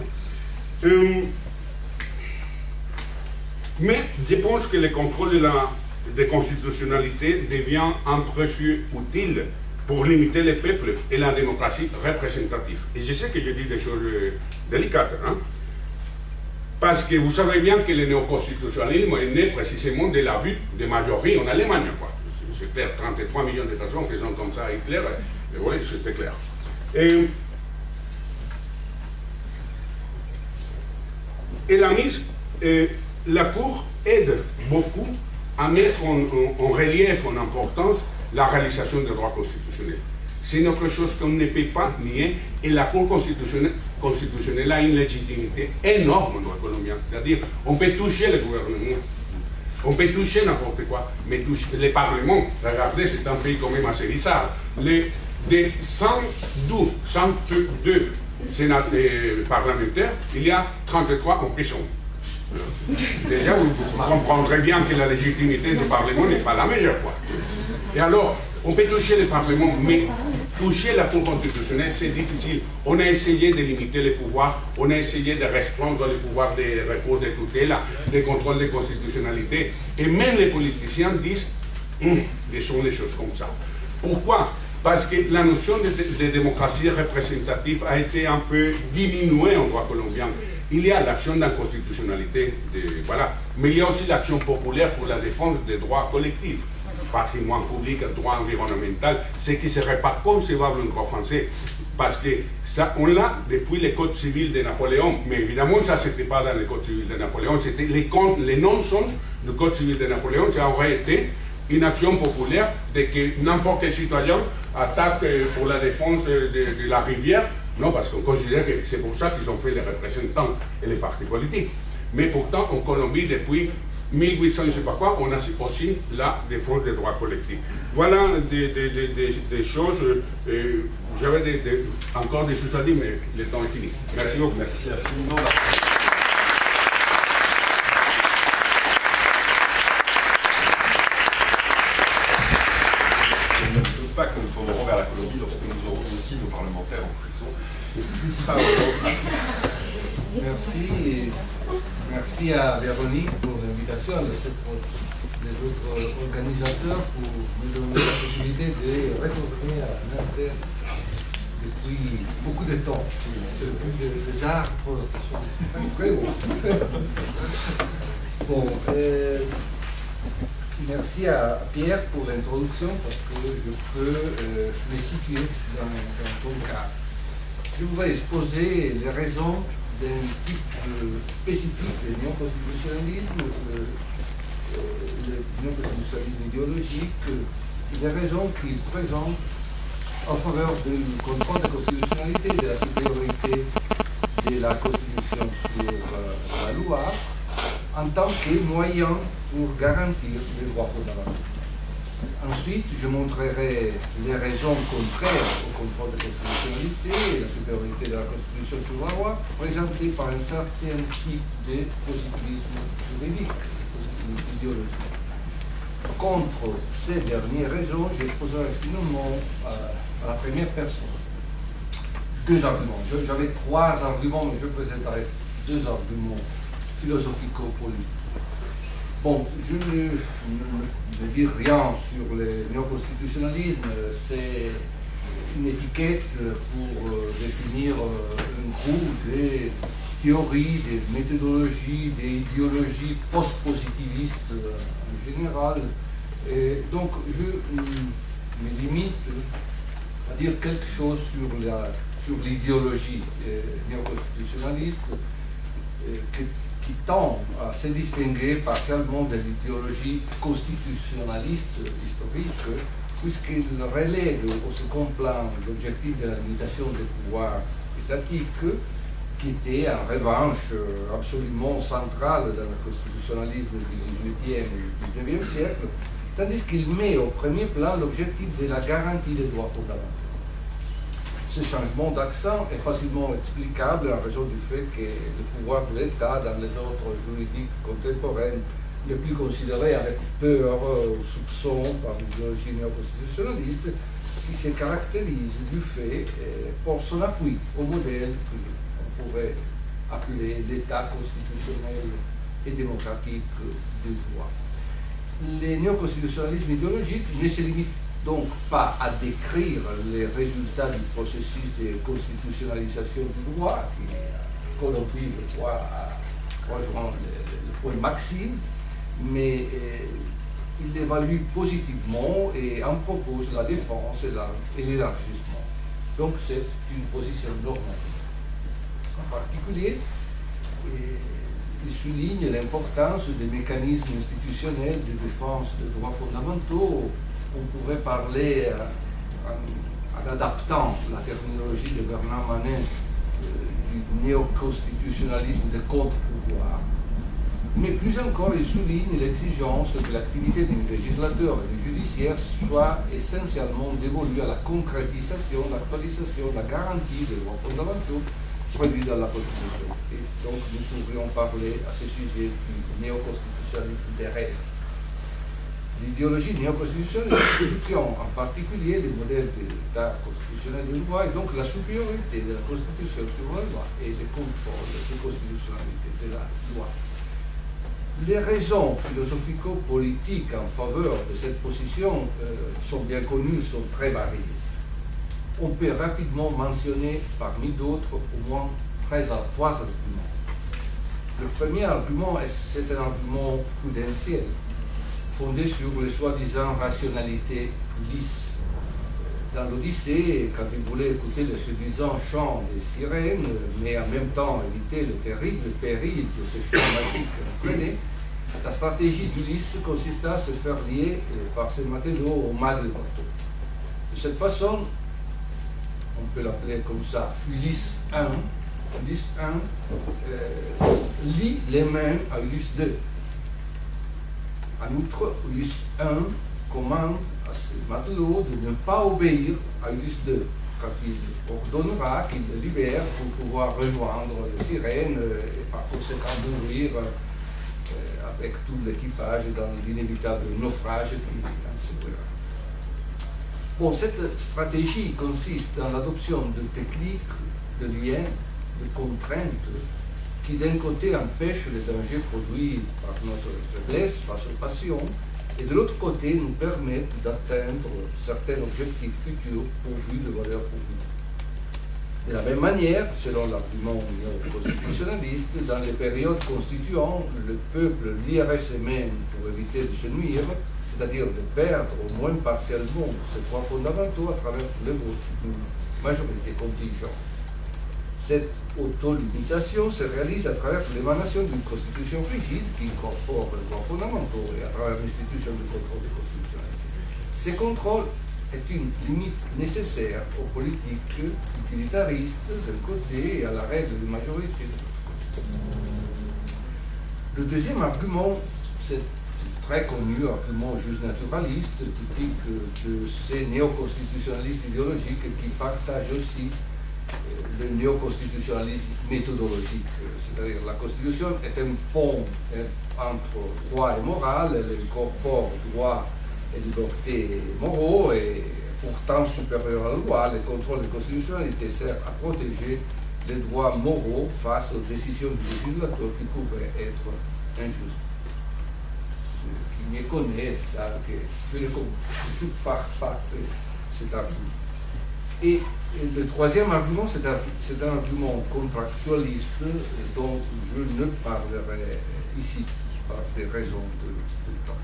Mais je pense que le contrôle de constitutionnalité devient un précieux utile pour limiter les peuples et la démocratie représentative. Et je sais que je dis des choses délicates, hein? Parce que vous savez bien que le néoconstitutionnalisme est né précisément de l'abus de majorie en Allemagne. C'est clair, 33 millions de personnes qui sont comme ça, Hitler, et oui, c'était clair. Et la Cour aide beaucoup à mettre en relief, en importance, la réalisation des droits constitutionnels. C'est une autre chose qu'on ne peut pas nier, et la Cour constitutionnelle a une légitimité énorme dans la Colombie. C'est-à-dire, on peut toucher le gouvernement, on peut toucher n'importe quoi, mais toucher les parlements, regardez, c'est un pays quand même assez bizarre. Des 102 parlementaires, il y a 33 en prison. Déjà, vous comprendrez bien que la légitimité du Parlement n'est pas la meilleure. Et alors, on peut toucher le Parlement, mais toucher la Cour constitutionnelle, c'est difficile. On a essayé de limiter les pouvoirs, on a essayé de restreindre les pouvoirs des recours de tutelle, des contrôles de constitutionnalité, et même les politiciens disent des choses comme ça. Pourquoi? Parce que la notion de démocratie représentative a été un peu diminuée en droit colombien. Il y a l'action d'inconstitutionnalité, voilà, mais il y a aussi l'action populaire pour la défense des droits collectifs, patrimoine public, droit environnemental, ce qui ne serait pas concevable en droit français. Parce que ça, on l'a depuis le Code civil de Napoléon. Mais évidemment, ça, c'était pas dans le Code civil de Napoléon. C'était les non-sens du Code civil de Napoléon. Ça aurait été une action populaire de que n'importe quel citoyen attaque pour la défense de la rivière. Non, parce qu'on considère que c'est pour ça qu'ils ont fait les représentants et les partis politiques. Mais pourtant, en Colombie, depuis 1800, je ne sais pas quoi, on a aussi la défense des droits collectifs. Voilà des choses. J'avais encore des choses à dire, mais le temps est fini. Merci beaucoup.
Merci infiniment. Je ne doute pas que nous tournerons vers la Colombie lorsque nous aurons aussi nos parlementaires en prison.
Merci. Merci à Véronique pour l'invitation, les autres organisateurs pour nous donner la possibilité de retourner à Nanterre depuis beaucoup de temps. Depuis des arbres sont très hauts. Bon, merci à Pierre pour l'introduction parce que je peux me situer dans ton cas. Je voudrais exposer les raisons d'un type spécifique de néoconstitutionnalisme, le néoconstitutionnalisme idéologique, des raisons qu'il présente en faveur du contrôle de constitutionnalité, de la supériorité de la Constitution sur la loi, en tant que moyen pour garantir les droits fondamentaux. Ensuite, je montrerai les raisons contraires au contrôle de constitutionnalité et la supériorité de la Constitution sur la loi, présentées par un certain type de positivisme juridique, de positivisme idéologique. Contre ces dernières raisons, j'exposerai finalement à la première personne deux arguments. J'avais trois arguments, mais je présenterai deux arguments philosophico-politiques. Bon, je ne dis rien sur le néoconstitutionnalisme, c'est une étiquette pour définir un groupe de théories, de méthodologies, d'idéologies post-positivistes en général. Et donc, je me limite à dire quelque chose sur l'idéologie néoconstitutionnaliste qui tend à se distinguer partiellement de l'idéologie constitutionnaliste historique, puisqu'il relègue au second plan l'objectif de la limitation des pouvoirs étatiques, qui était en revanche absolument central dans le constitutionnalisme du XVIIIe et du XIXe siècle, tandis qu'il met au premier plan l'objectif de la garantie des droits fondamentaux. Ce changement d'accent est facilement explicable en raison du fait que le pouvoir de l'État dans les ordres juridiques contemporains n'est plus considéré avec peur ou soupçon par l'idéologie néoconstitutionnaliste qui se caractérise du fait pour son appui au modèle qu'on pourrait appeler l'État constitutionnel et démocratique du droit. Le néoconstitutionnalisme idéologique ne se limite donc pas à décrire les résultats du processus de constitutionnalisation du droit, qui Colombie, je crois, rejoint le point maxime, mais il l'évalue positivement et en propose la défense et l'élargissement. Donc c'est une position normative. En particulier, il souligne l'importance des mécanismes institutionnels de défense des droits fondamentaux. On pourrait parler, en adaptant la terminologie de Bernard Manet, du néoconstitutionnalisme de contre-pouvoir. Mais plus encore, il souligne l'exigence que l'activité du législateur et du judiciaire soit essentiellement dévolue à la concrétisation, l'actualisation, la garantie des droits fondamentaux prévus dans la Constitution. Et donc, nous pourrions parler à ce sujet du néoconstitutionnalisme des règles. L'idéologie néoconstitutionnelle soutient en particulier les modèles d'État constitutionnel du droit et donc la supériorité de la Constitution sur la loi et le contrôle de constitutionnalité de la loi. Les raisons philosophico-politiques en faveur de cette position sont bien connues, sont très variées. On peut rapidement mentionner parmi d'autres au moins trois arguments. Le premier argument, c'est un argument prudentiel, fondé sur les soi-disant rationalité lisse dans l'Odyssée, quand il voulait écouter le séduisant chant des sirènes, mais en même temps éviter le terrible péril que ce chant magique entraînait, la stratégie d'Ulysse consista à se faire lier par ses matelots au mât du bateau. De cette façon, on peut l'appeler comme ça, Ulysse 1, lie les mains à Ulysse 2. En outre, Ulysse 1 commande à ses matelots de ne pas obéir à Ulysse 2, quand il ordonnera qu'il le libère pour pouvoir rejoindre les sirènes et par conséquent mourir avec tout l'équipage dans l'inévitable naufrage qui en seguira. Bon, cette stratégie consiste dans l'adoption de techniques de liens, de contraintes, qui d'un côté empêchent les dangers produits par notre faiblesse face aux passions, et de l'autre côté nous permettent d'atteindre certains objectifs futurs pourvus de valeurs publiques. De la même manière, selon l'argument constitutionnaliste, dans les périodes constituant, le peuple lierait ses mains pour éviter de se nuire, c'est-à-dire de perdre au moins partiellement ses droits fondamentaux à travers tous les votes d'une majorité contingente. Cette auto-limitation se réalise à travers l'émanation d'une constitution rigide qui incorpore les droits fondamentaux et à travers l'institution de contrôle de constitutionnalité. Ces contrôles est une limite nécessaire aux politiques utilitaristes d'un côté et à la règle de majorité de l'autre. Le deuxième argument, c'est très connu argument juste naturaliste, typique de ces néoconstitutionnalistes idéologiques qui partagent aussi le néoconstitutionnalisme méthodologique, c'est-à-dire la Constitution est un pont entre droit et morale, elle incorpore droit et libertés moraux, et pourtant supérieur à la loi, le contrôle de constitutionnalité sert à protéger les droits moraux face aux décisions du législateur qui pourraient être injustes. Ceux qui me connaissent savent que je ne compare pas cet argument. Et le troisième argument, c'est un argument contractualiste dont je ne parlerai ici par des raisons de temps.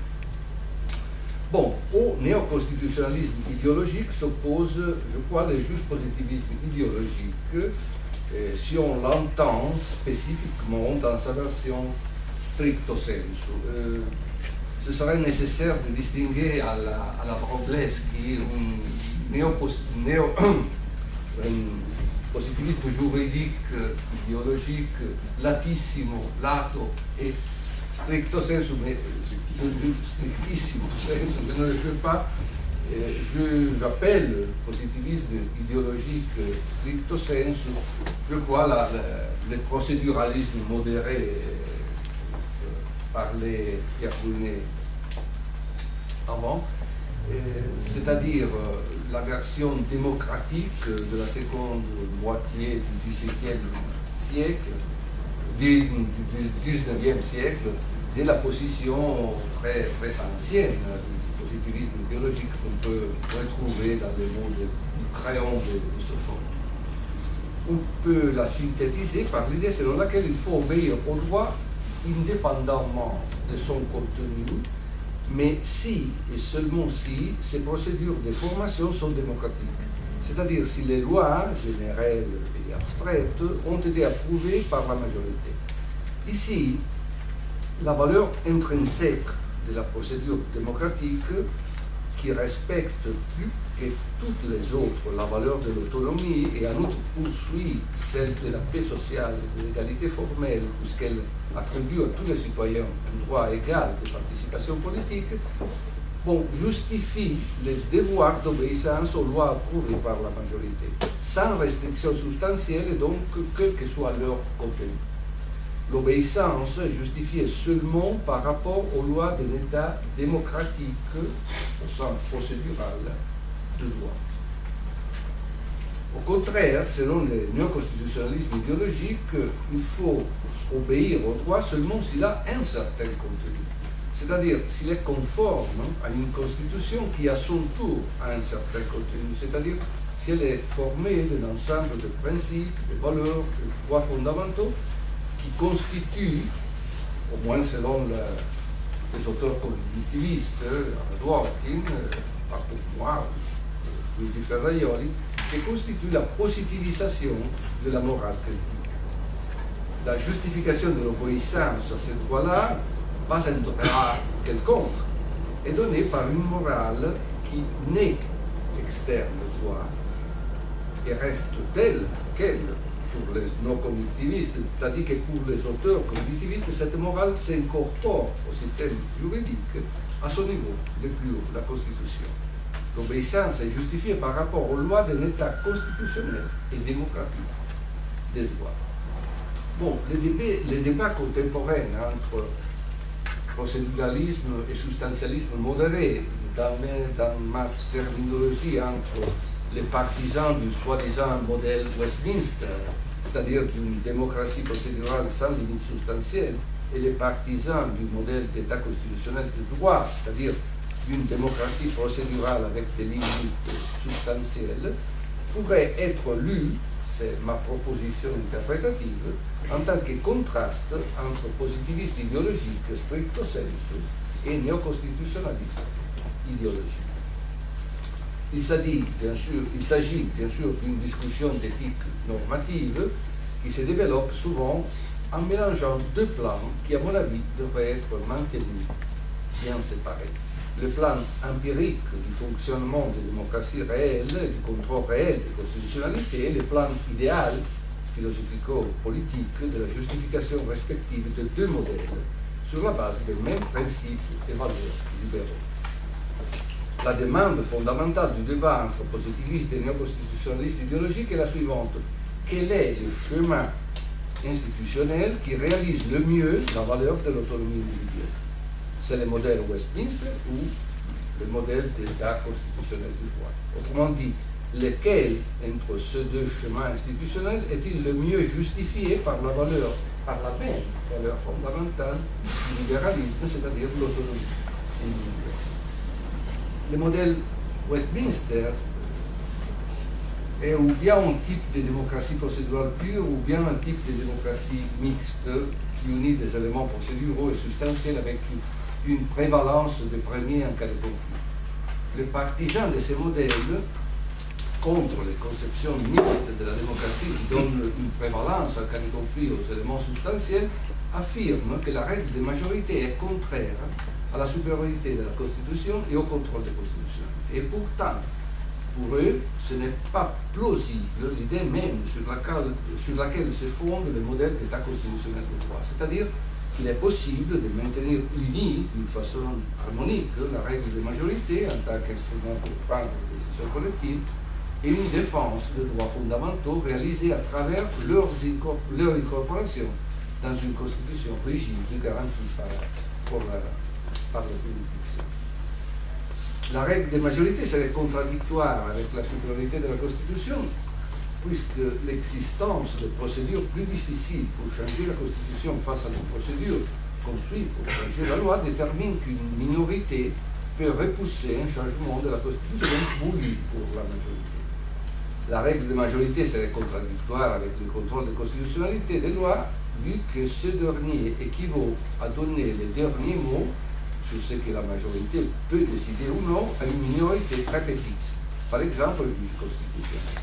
Bon, au néoconstitutionnalisme idéologique s'oppose, je crois, le juste positivisme idéologique, si on l'entend spécifiquement dans sa version stricto sensu. Ce serait nécessaire de distinguer à la Robles, qui est un positivisme juridique, idéologique, latissimo, lato, et stricto sensu, mais strictissimo sensu, je ne le fais pas. J'appelle positivisme idéologique stricto sensu, je crois, le procéduralisme modéré parlait Pierre Brunet avant, c'est-à-dire la version démocratique de la seconde moitié du XVIIe siècle, du XIXe siècle, de la position très, très ancienne du positivisme idéologique qu'on peut retrouver dans les mots du crayon de Sophone. On peut la synthétiser par l'idée selon laquelle il faut obéir au droit indépendamment de son contenu, mais si et seulement si ces procédures de formation sont démocratiques. C'est-à-dire si les lois générales et abstraites ont été approuvées par la majorité. Ici, la valeur intrinsèque de la procédure démocratique, qui respecte plus que toutes les autres la valeur de l'autonomie et en outre poursuit celle de la paix sociale et de l'égalité formelle, puisqu'elle attribue à tous les citoyens un droit égal de participation politique, bon, justifie le devoir d'obéissance aux lois approuvées par la majorité, sans restriction substantielle et donc quel que soit leur contenu. L'obéissance est justifiée seulement par rapport aux lois de l'État démocratique au sens procédural de droit. Au contraire, selon le néoconstitutionnalisme idéologique, il faut obéir au droit seulement s'il a un certain contenu, c'est-à-dire s'il est conforme à une constitution qui à son tour a un certain contenu, c'est-à-dire si elle est formée d'un ensemble de principes, de valeurs, de droits fondamentaux qui constituent, au moins selon les auteurs cognitivistes, Dworkin, pas pour moi, Luigi Ferraioli, qui constitue la positivisation de la morale critique. La justification de l'obéissance à cette loi-là, pas un droit quelconque, est donnée par une morale qui n'est externe au droit et reste telle qu'elle pour les non-cognitivistes, c'est-à-dire que pour les auteurs cognitivistes, cette morale s'incorpore au système juridique à son niveau le plus haut, la Constitution. L'obéissance est justifiée par rapport aux lois d'un État constitutionnel et démocratique des droits. Bon, les débats contemporains entre procéduralisme et substantialisme modéré, dans ma terminologie, entre les partisans du soi-disant modèle Westminster, c'est-à-dire d'une démocratie procédurale sans limite substantielle, et les partisans du modèle d'État constitutionnel de droit, c'est-à-dire d'une démocratie procédurale avec des limites substantielles, pourrait être lus, c'est ma proposition interprétative, en tant que contraste entre positivistes idéologiques stricto sensu et néoconstitutionnalistes idéologiques. Il s'agit bien sûr d'une discussion d'éthique normative qui se développe souvent en mélangeant deux plans qui, à mon avis, devraient être maintenus bien séparés. Le plan empirique du fonctionnement de démocratie réelle, du contrôle réel de constitutionnalité, et le plan idéal, philosophico-politique, de la justification respective de deux modèles sur la base des mêmes principes et valeurs libéraux. La demande fondamentale du débat entre positivistes et néoconstitutionnalistes idéologiques est la suivante. Quel est le chemin institutionnel qui réalise le mieux la valeur de l'autonomie individuelle? C'est le modèle Westminster ou le modèle d'État constitutionnel du droit? Autrement dit, lequel entre ces deux chemins institutionnels est-il le mieux justifié par la même valeur fondamentale du libéralisme, c'est-à-dire l'autonomie individuelle? Le modèle Westminster est ou bien un type de démocratie procédurale pure ou bien un type de démocratie mixte qui unit des éléments procéduraux et substantiels avec une prévalence de premier en cas de conflit. Les partisans de ces modèles, contre les conceptions mixtes de la démocratie qui donnent une prévalence en cas de conflit aux éléments substantiels, affirment que la règle de majorité est contraire à la supériorité de la Constitution et au contrôle des constitutions. Et pourtant, pour eux, ce n'est pas plausible l'idée même sur laquelle se fonde le modèle d'État constitutionnel de droit. C'est-à-dire qu'il est possible de maintenir unie d'une façon harmonique la règle de majorité en tant qu'instrument pour prendre des décisions collectives et une défense des droits fondamentaux réalisée à travers leur incorporation dans une constitution rigide garantie par la juridiction. La règle de majorité serait contradictoire avec la supériorité de la Constitution, puisque l'existence de procédures plus difficiles pour changer la Constitution face à des procédures construites pour changer la loi détermine qu'une minorité peut repousser un changement de la Constitution voulu pour la majorité. La règle de majorité serait contradictoire avec le contrôle de constitutionnalité des lois, vu que ce dernier équivaut à donner les derniers mots sur ce que la majorité peut décider ou non à une minorité très petite, par exemple le juge constitutionnel.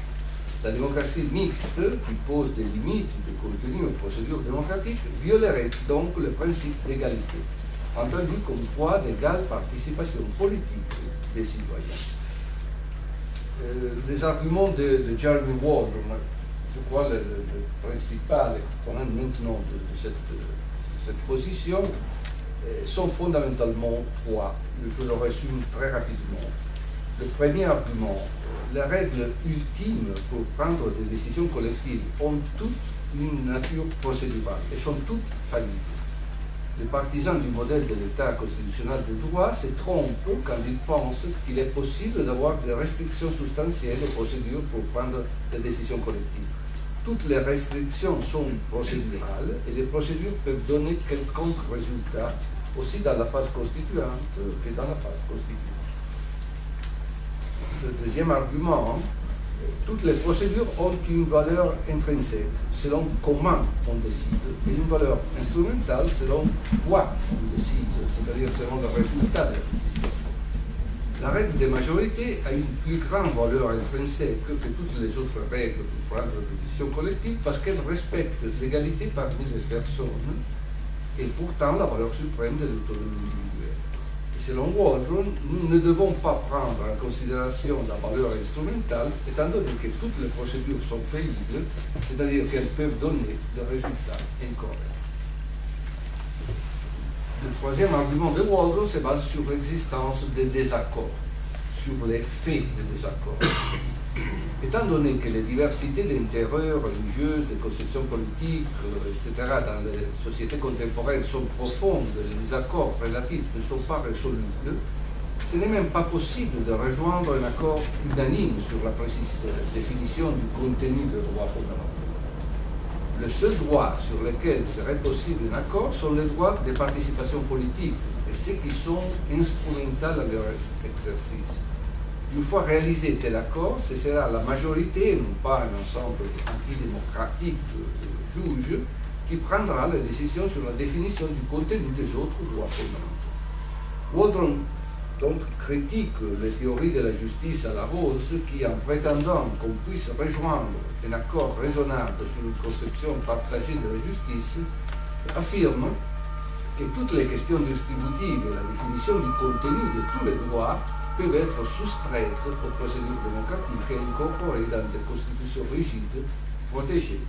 La démocratie mixte, qui pose des limites de contenu aux procédures démocratiques, violerait donc le principe d'égalité, entendu comme poids d'égale participation politique des citoyens. Les arguments de Jeremy Ward, je crois le principal exponent maintenant de cette position, sont fondamentalement trois. Je le résume très rapidement. Le premier argument, les règles ultimes pour prendre des décisions collectives ont toutes une nature procédurale et sont toutes faillibles. Les partisans du modèle de l'État constitutionnel de droit se trompent quand ils pensent qu'il est possible d'avoir des restrictions substantielles aux procédures pour prendre des décisions collectives. Toutes les restrictions sont procédurales et les procédures peuvent donner quelconque résultat aussi dans la phase constituante que dans la phase constituante. Le deuxième argument, toutes les procédures ont une valeur intrinsèque selon comment on décide et une valeur instrumentale selon quoi on décide, c'est-à-dire selon le résultat de la décision. La règle des majorités a une plus grande valeur intrinsèque que toutes les autres règles pour prendre une décision collective parce qu'elle respecte l'égalité parmi les personnes et pourtant la valeur suprême de l'autonomie individuelle. Et selon Waldron, nous ne devons pas prendre en considération la valeur instrumentale étant donné que toutes les procédures sont faillibles, c'est-à-dire qu'elles peuvent donner des résultats incorrects. Le troisième argument de Waldron se base sur l'existence des désaccords, sur les faits des désaccords. Étant donné que les diversités d'intérêts religieux, de conceptions politiques, etc., dans les sociétés contemporaines sont profondes, les désaccords relatifs ne sont pas résolubles, ce n'est même pas possible de rejoindre un accord unanime sur la précise définition du contenu des droits fondamentaux. Le seul droit sur lequel serait possible un accord sont les droits de participation politique et ceux qui sont instrumentaux à leur exercice. Une fois réalisé tel accord, ce sera la majorité, et non pas un ensemble antidémocratique de juges, qui prendra la décision sur la définition du contenu des autres droits fondamentaux. Waldron donc critique les théories de la justice à la Rawls qui, en prétendant qu'on puisse rejoindre un accord raisonnable sur une conception partagée de la justice, affirme que toutes les questions distributives et la définition du contenu de tous les droits peuvent être soustraites aux procédures démocratiques et incorporées dans des constitutions rigides protégées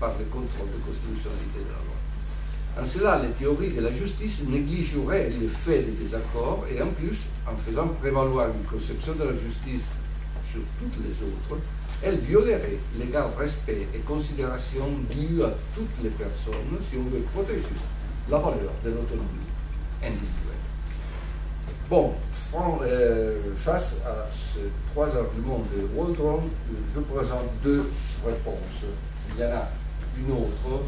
par le contrôle de constitutionnalité de la loi. En cela, les théories de la justice négligeraient les faits des désaccords et en plus, en faisant prévaloir une conception de la justice sur toutes les autres, elles violeraient l'égal respect et considération dû à toutes les personnes si on veut protéger la valeur de l'autonomie individuelle. Bon, face à ces trois arguments de Waldron, je présente deux réponses. Il y en a une autre,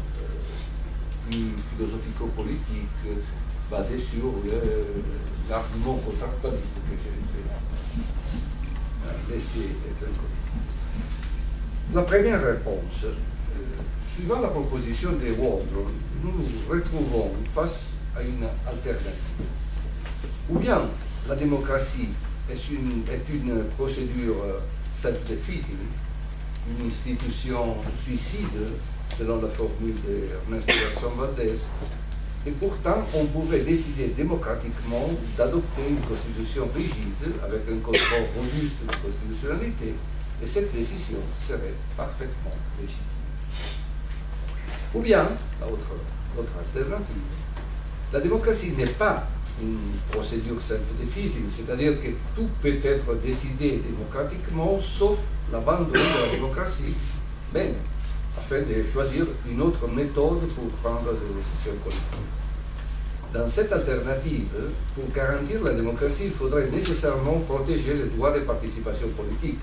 plus philosophico-politique, basée sur l'argument contractualiste que j'ai laissé d'un côté. La première réponse, suivant la proposition de Waldron, nous nous retrouvons face à une alternative. Ou bien la démocratie est une procédure self-defeating, une institution suicide, selon la formule d'Ernesto Garçon Valdés, et pourtant on pourrait décider démocratiquement d'adopter une constitution rigide avec un contrôle robuste de constitutionnalité, et cette décision serait parfaitement légitime. Ou bien, l'autre alternative, la démocratie n'est pas une procédure self-defeating, c'est-à-dire que tout peut être décidé démocratiquement sauf l'abandon de la démocratie, même afin de choisir une autre méthode pour prendre des décisions collectives. Dans cette alternative, pour garantir la démocratie, il faudrait nécessairement protéger les droits de participation politique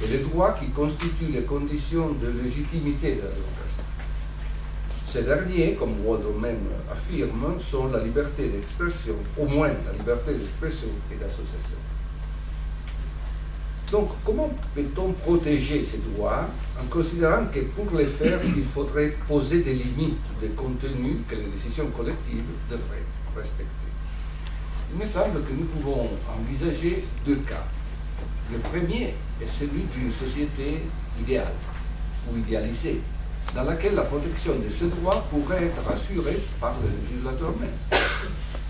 et les droits qui constituent les conditions de légitimité de la démocratie. Ces derniers, comme Waldron même affirme, sont la liberté d'expression, au moins la liberté d'expression et d'association. Donc, comment peut-on protéger ces droits en considérant que pour les faire, il faudrait poser des limites de contenu que les décisions collectives devraient respecter? Il me semble que nous pouvons envisager deux cas. Le premier est celui d'une société idéale ou idéalisée, dans laquelle la protection de ce droit pourrait être assurée par le législateur même.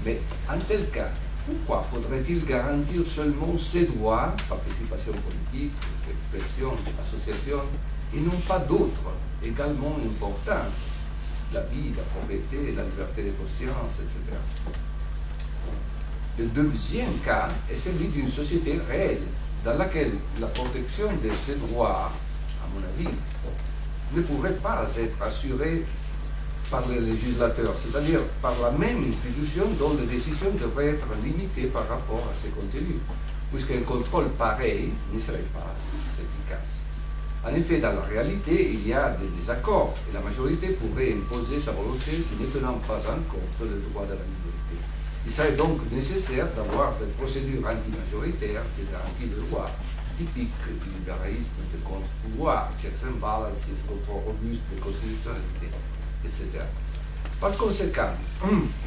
Mais en tel cas, pourquoi faudrait-il garantir seulement ces droits, participation politique, expression, association, et non pas d'autres également importants, la vie, la propriété, la liberté de conscience, etc. Le deuxième cas est celui d'une société réelle, dans laquelle la protection de ces droits, à mon avis, ne pourrait pas être assurée par le législateur, c'est-à-dire par la même institution dont les décisions devraient être limitées par rapport à ses contenus, puisqu'un contrôle pareil ne serait pas efficace. En effet, dans la réalité, il y a des désaccords et la majorité pourrait imposer sa volonté ne tenant pas en compte le droit de la minorité. Il serait donc nécessaire d'avoir des procédures anti-majoritaires, des garanties de loi typiques du libéralisme de contre-pouvoir, checks and balances, contrôle robuste de constitutionnalité, etc. Par conséquent,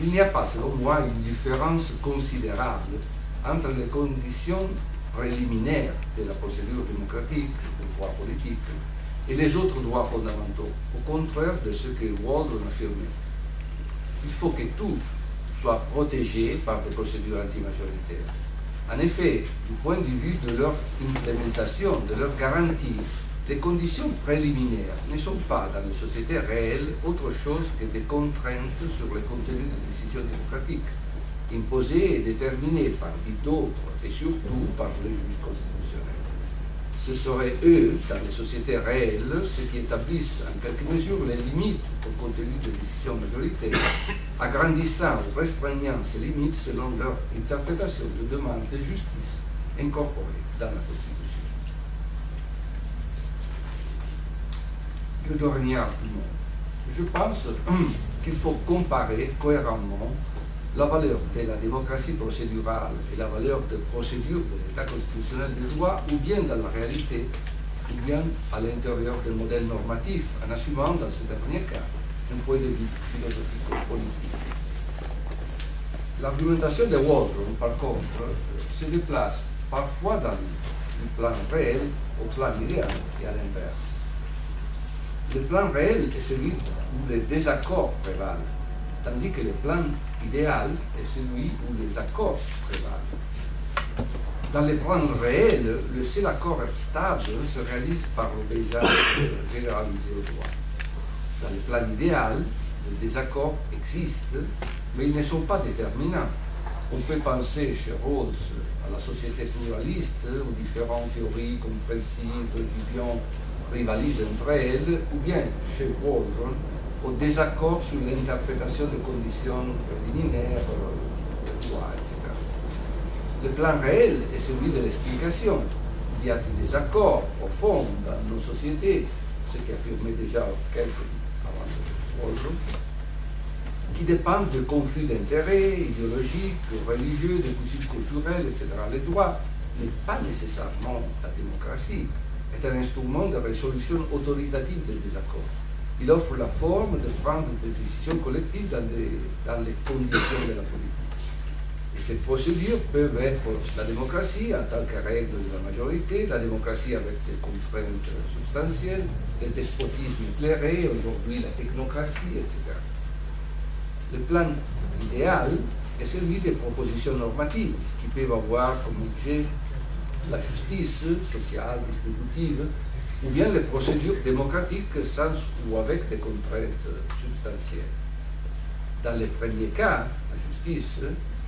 il n'y a pas, selon moi, une différence considérable entre les conditions préliminaires de la procédure démocratique, du droit politique, et les autres droits fondamentaux, au contraire de ce que Waldron affirmait. Il faut que tout soit protégé par des procédures antimajoritaires. En effet, du point de vue de leur implémentation, de leur garantie, les conditions préliminaires ne sont pas dans les sociétés réelles autre chose que des contraintes sur le contenu des décisions démocratiques, imposées et déterminées par d'autres et surtout par les juges constitutionnels. Ce seraient eux, dans les sociétés réelles, ceux qui établissent en quelque mesure les limites au contenu des décisions majoritaires, agrandissant ou restreignant ces limites selon leur interprétation de demande de justice incorporée dans la Constitution. Le dernier argument. Je pense qu'il faut comparer cohéremment la valeur de la démocratie procédurale et la valeur de procédure de l'État constitutionnel de droit, ou bien dans la réalité, ou bien à l'intérieur d'un modèle normatif, en assumant dans ce dernier cas un point de vue philosophico-politique. L'argumentation de Waldron, par contre, se déplace parfois dans du plan réel au plan idéal et à l'inverse. Le plan réel est celui où les désaccords prévalent, tandis que le plan idéal est celui où les accords prévalent. Dans le plan réel, le seul accord stable se réalise par l'obéissance généralisée au droit. Dans le plan idéal, les désaccords existent, mais ils ne sont pas déterminants. On peut penser chez Rawls à la société pluraliste, aux différentes théories compréhensives, visions rivalisent entre elles, ou bien chez Waldron, au désaccord sur l'interprétation des conditions préliminaires, le droit, etc. Le plan réel est celui de l'explication. Il y a des désaccords profonds dans nos sociétés, ce qu'affirmait déjà Kelsen avant Waldron, qui dépendent de conflits d'intérêts idéologiques, religieux, de coutumes culturelles, etc. Le droit n'est pas nécessairement la démocratie, est un instrument de résolution autoritative des désaccords. Il offre la forme de prendre des décisions collectives dans les conditions de la politique. Et ces procédures peuvent être la démocratie en tant que règle de la majorité, la démocratie avec des contraintes substantielles, le despotisme éclairé, aujourd'hui la technocratie, etc. Le plan idéal est celui des propositions normatives qui peuvent avoir comme objet la justice sociale, distributive, ou bien les procédures démocratiques sans ou avec des contraintes substantielles. Dans les premiers cas, la justice,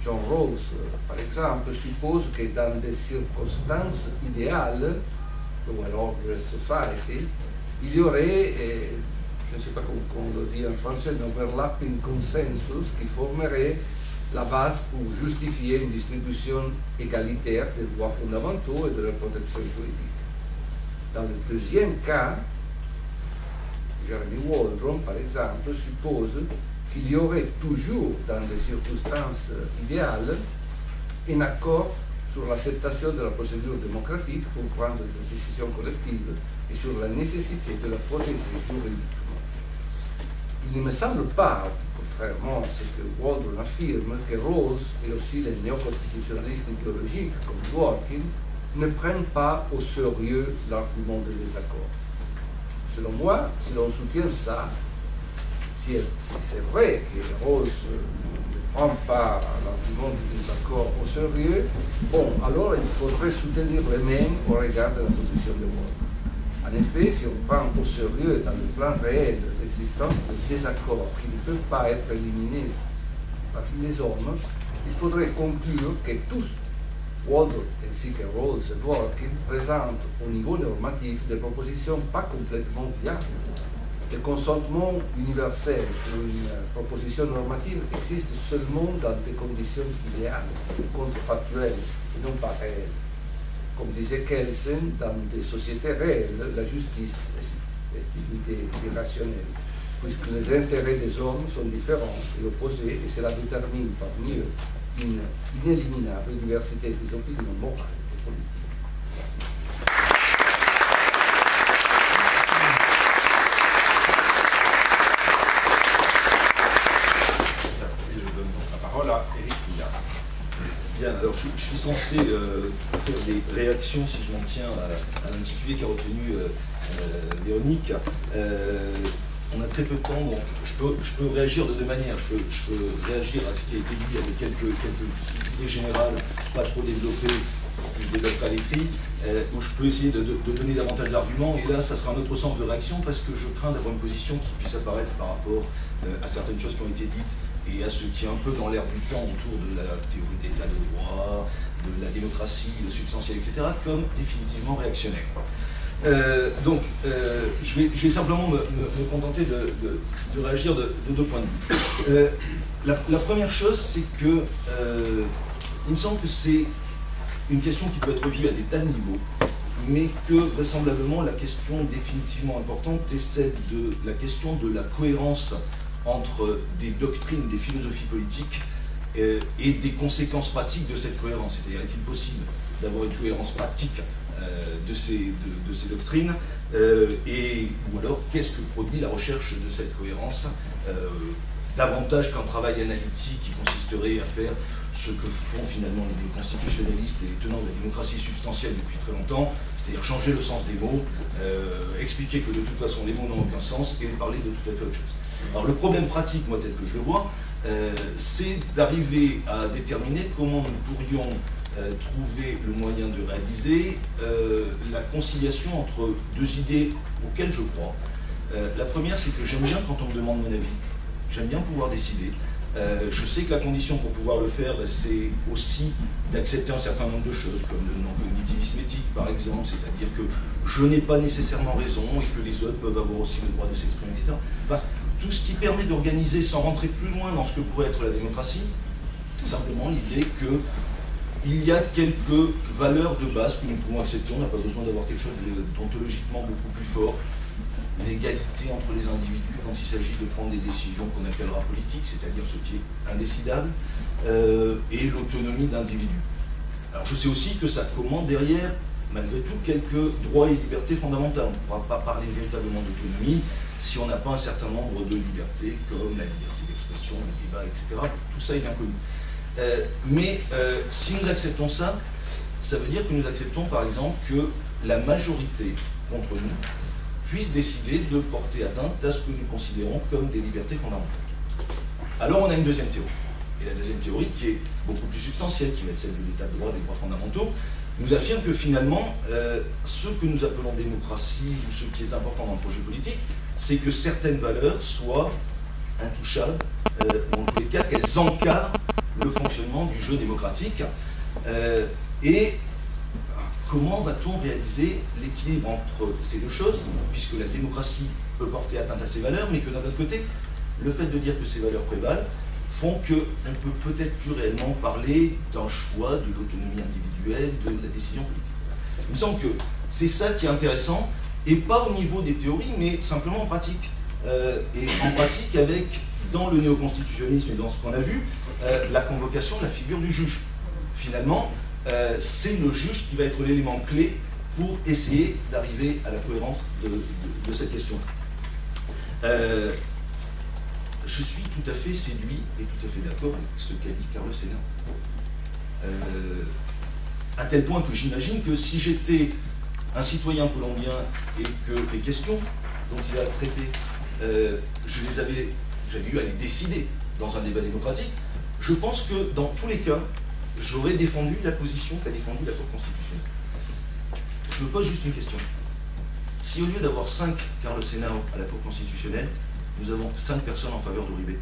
John Rawls, par exemple, suppose que dans des circonstances idéales, ou an orderly society, il y aurait, je ne sais pas comment on le dit en français, un overlapping consensus qui formerait la base pour justifier une distribution égalitaire des droits fondamentaux et de leur protection juridique. Dans le deuxième cas, Jeremy Waldron, par exemple, suppose qu'il y aurait toujours, dans des circonstances idéales, un accord sur l'acceptation de la procédure démocratique pour prendre des décisions collectives et sur la nécessité de la protéger juridiquement. Il ne me semble pas, contrairement à ce que Waldron affirme, que Rawls et aussi les néoconstitutionnalistes idéologiques comme Dworkin ne prennent pas au sérieux l'argument de désaccord. Selon moi, si l'on soutient ça, si c'est vrai que Rawls ne prend pas l'argument du désaccord au sérieux, bon, alors il faudrait soutenir les mêmes au regard de la position de Waldron. En effet, si on prend au sérieux dans le plan réel l'existence de désaccords qui ne peuvent pas être éliminés par les hommes, il faudrait conclure que tous, Waldron ainsi que Rawls et Dworkin, présentent au niveau normatif des propositions pas complètement viables. Le consentement universel sur une proposition normative existe seulement dans des conditions idéales, contrefactuelles et non pas réelles. Comme disait Kelsen, dans des sociétés réelles, la justice est une idée irrationnelle, puisque les intérêts des hommes sont différents et opposés, et cela détermine parmi eux une inéliminable diversité des opinions morales et politiques.
Et je donne donc la parole à Éric Pillard.
Bien, alors je suis censé faire des réactions, si je m'en tiens à l'intitulé qu'a retenu Véronique. On a très peu de temps, donc je peux réagir de deux manières. Je peux réagir à ce qui a été dit avec quelques idées générales, pas trop développées, que je développe à l'écrit, où je peux essayer de donner davantage d'arguments, et là, ça sera un autre sens de réaction, parce que je crains d'avoir une position qui puisse apparaître par rapport à certaines choses qui ont été dites, et à ce qui est un peu dans l'air du temps autour de la théorie de l'état de droit, de la démocratie, le substantiel, etc., comme définitivement réactionnaire. Donc, je vais simplement me contenter de réagir de deux points de vue. La première chose, c'est que il me semble que c'est une question qui peut être vue à des tas de niveaux, mais que vraisemblablement la question définitivement importante est celle de la question de la cohérence entre des doctrines, des philosophies politiques et des conséquences pratiques de cette cohérence. C'est-à-dire, est-il possible d'avoir une cohérence pratique de ces doctrines, ou alors qu'est-ce que produit la recherche de cette cohérence, davantage qu'un travail analytique qui consisterait à faire ce que font finalement les constitutionnalistes et les tenants de la démocratie substantielle depuis très longtemps, c'est-à-dire changer le sens des mots, expliquer que de toute façon les mots n'ont aucun sens et parler de tout à fait autre chose. Alors le problème pratique, moi tel que je le vois, c'est d'arriver à déterminer comment nous pourrions trouver le moyen de réaliser la conciliation entre deux idées auxquelles je crois. La première, c'est que j'aime bien quand on me demande mon avis. J'aime bien pouvoir décider. Je sais que la condition pour pouvoir le faire, c'est aussi d'accepter un certain nombre de choses, comme le non-cognitivisme éthique, par exemple, c'est-à-dire que je n'ai pas nécessairement raison et que les autres peuvent avoir aussi le droit de s'exprimer, etc. Enfin, tout ce qui permet d'organiser, sans rentrer plus loin dans ce que pourrait être la démocratie, simplement l'idée qu'il y a quelques valeurs de base que nous pouvons accepter. On n'a pas besoin d'avoir quelque chose d'ontologiquement beaucoup plus fort. L'égalité entre les individus quand il s'agit de prendre des décisions qu'on appellera politiques, c'est-à-dire ce qui est indécidable, et l'autonomie d'individus. Alors je sais aussi que ça commande derrière, malgré tout, quelques droits et libertés fondamentales. On ne pourra pas parler véritablement d'autonomie si on n'a pas un certain nombre de libertés, comme la liberté d'expression, le débat, etc. Tout ça est bien connu. Mais si nous acceptons ça, ça veut dire que nous acceptons par exemple que la majorité contre nous puisse décider de porter atteinte à ce que nous considérons comme des libertés fondamentales. Alors on a une deuxième théorie. Et la deuxième théorie, qui est beaucoup plus substantielle, qui va être celle de l'état de droit, des droits fondamentaux, nous affirme que finalement, ce que nous appelons démocratie, ou ce qui est important dans le projet politique, c'est que certaines valeurs soient intouchables, ou en tous les cas qu'elles encadrent le fonctionnement du jeu démocratique. Et comment va-t-on réaliser l'équilibre entre ces deux choses, puisque la démocratie peut porter atteinte à ces valeurs, mais que d'un autre côté, le fait de dire que ces valeurs prévalent font qu'on ne peut peut-être plus réellement parler d'un choix, de l'autonomie individuelle, de la décision politique. Il me semble que c'est ça qui est intéressant, et pas au niveau des théories, mais simplement en pratique. Et en pratique avec, dans le néoconstitutionnalisme et dans ce qu'on a vu, la convocation de la figure du juge. Finalement, c'est le juge qui va être l'élément clé pour essayer d'arriver à la cohérence de cette question. Je suis tout à fait séduit et tout à fait d'accord avec ce qu'a dit Carlos Sena. À tel point que j'imagine que si j'étais un citoyen colombien et que les questions dont il a traité, j'avais eu à les décider dans un débat démocratique, je pense que dans tous les cas, j'aurais défendu la position qu'a défendue la Cour constitutionnelle. Je me pose juste une question. Si au lieu d'avoir 5 Carlos Senao à la Cour constitutionnelle, nous avons 5 personnes en faveur d'Uribe,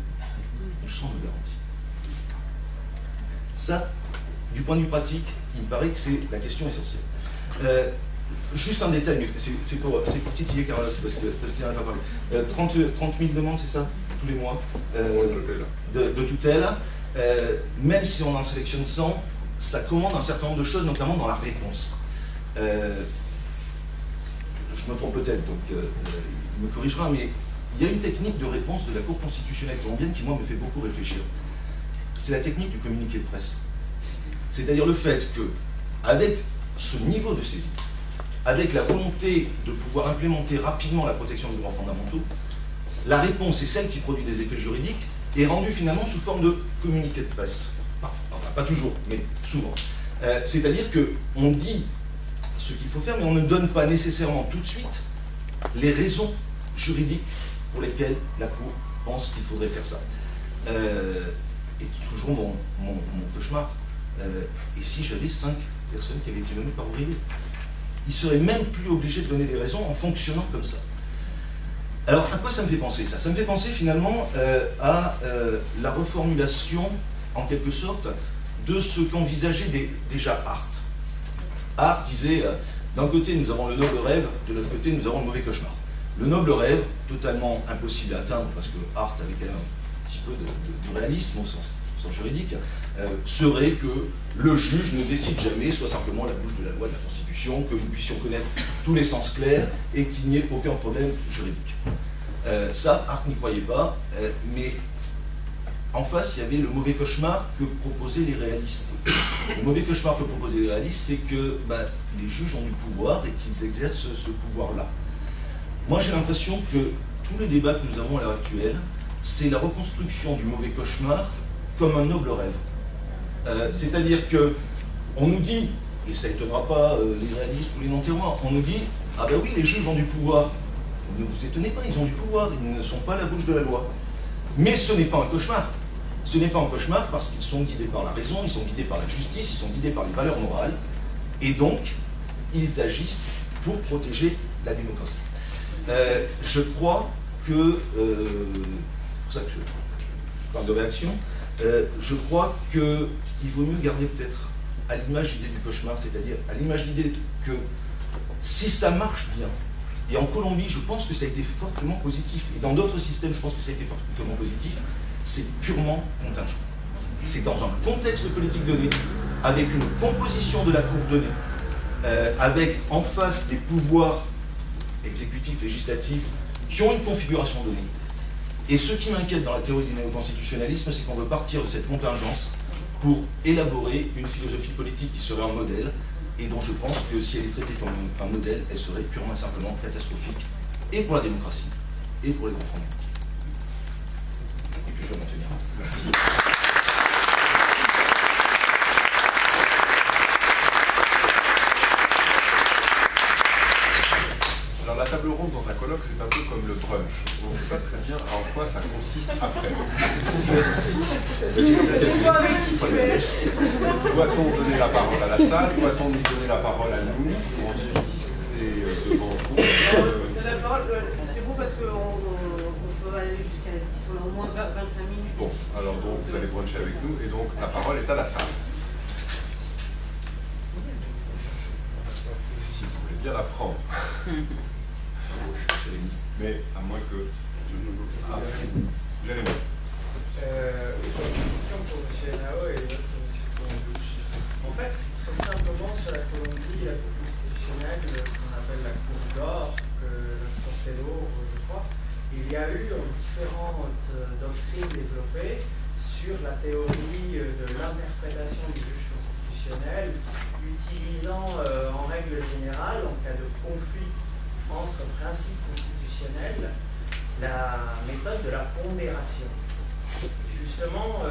où sont nos garanties? Ça, du point de vue pratique, il me paraît que c'est la question essentielle. Juste un détail, mais c'est pour titiller Carlos, parce qu'il n'en a pas parlé. 30 000 demandes, c'est ça, tous les mois, de tutelle. Même si on en sélectionne 100, ça commande un certain nombre de choses, notamment dans la réponse. Je me trompe peut-être, donc il me corrigera, mais il y a une technique de réponse de la Cour constitutionnelle colombienne qui, moi, me fait beaucoup réfléchir. C'est la technique du communiqué de presse. C'est-à-dire le fait que, avec ce niveau de saisie, avec la volonté de pouvoir implémenter rapidement la protection des droits fondamentaux, la réponse est celle qui produit des effets juridiques, est rendue finalement sous forme de communiqué de presse. parfois, enfin pas toujours, mais souvent. C'est-à-dire qu'on dit ce qu'il faut faire, mais on ne donne pas nécessairement tout de suite les raisons juridiques pour lesquelles la Cour pense qu'il faudrait faire ça. Et toujours mon cauchemar, et si j'avais 5 personnes qui avaient été nommées par ouvrier, ils seraient même plus obligés de donner des raisons en fonctionnant comme ça. Alors, à quoi ça me fait penser ça? Ça me fait penser finalement à la reformulation, en quelque sorte, de ce qu'envisageait déjà Hart. Hart disait, d'un côté nous avons le noble rêve, de l'autre côté nous avons le mauvais cauchemar. Le noble rêve, totalement impossible à atteindre, parce que Hart avait quand même un petit peu de réalisme au sens juridique, serait que le juge ne décide jamais, soit simplement la bouche de la loi de la Constitution, que nous puissions connaître tous les sens clairs et qu'il n'y ait aucun problème juridique. Ça, Hart n'y croyait pas, mais en face, il y avait le mauvais cauchemar que proposaient les réalistes. Le mauvais cauchemar que proposaient les réalistes, c'est que les juges ont du pouvoir et qu'ils exercent ce pouvoir-là. Moi, j'ai l'impression que tout le débat que nous avons à l'heure actuelle, c'est la reconstruction du mauvais cauchemar comme un noble rêve. C'est-à-dire qu'on nous dit, et ça n'étonnera pas les réalistes ou les non-terroirs, on nous dit, ah ben oui, les juges ont du pouvoir. Ne vous étonnez pas, ils ont du pouvoir, ils ne sont pas la bouche de la loi. Mais ce n'est pas un cauchemar. Ce n'est pas un cauchemar parce qu'ils sont guidés par la raison, ils sont guidés par la justice, ils sont guidés par les valeurs morales, et donc, ils agissent pour protéger la démocratie. Je crois que, c'est pour ça que je parle de réaction, je crois qu'il vaut mieux garder peut-être à l'image l'idée du cauchemar, c'est-à-dire à l'image l'idée que si ça marche bien, et en Colombie, je pense que ça a été fortement positif, et dans d'autres systèmes, je pense que ça a été fortement positif, c'est purement contingent. C'est dans un contexte politique donné, avec une composition de la Cour donnée, avec en face des pouvoirs exécutifs, législatifs, qui ont une configuration donnée. Et ce qui m'inquiète dans la théorie du néoconstitutionnalisme, c'est qu'on veut partir de cette contingence pour élaborer une philosophie politique qui serait un modèle, et dont je pense que si elle est traitée comme un modèle, elle serait purement et simplement catastrophique, et pour la démocratie, et pour les grands fondements. Et puis je vais m'en tenir. Merci.
Alors la table ronde dans un colloque, c'est un peu comme le brunch. On ne sait pas très bien en quoi ça consiste après. Doit-on donner la parole à la salle? Doit-on nous donner la parole à nous pour ensuite discuter devant vous?
La parole, c'est bon parce qu'on peut aller jusqu'à au moins 25 minutes.
Bon, alors donc vous allez bruncher avec nous et donc la parole est à la salle. Si vous voulez bien la prendre. Mais à moins que... Ah, Jérémy.
Une question pour M. Nao et une autre pour M. Komanduchi. En fait, très simplement sur la Colombie, la Cour constitutionnelle, qu'on appelle la Cour d'or, que Conselho, je crois, il y a eu différentes doctrines développées sur la théorie de l'interprétation du juge constitutionnel, utilisant en règle générale, en cas de conflit entre principes constitutionnels, la méthode de la pondération. Justement,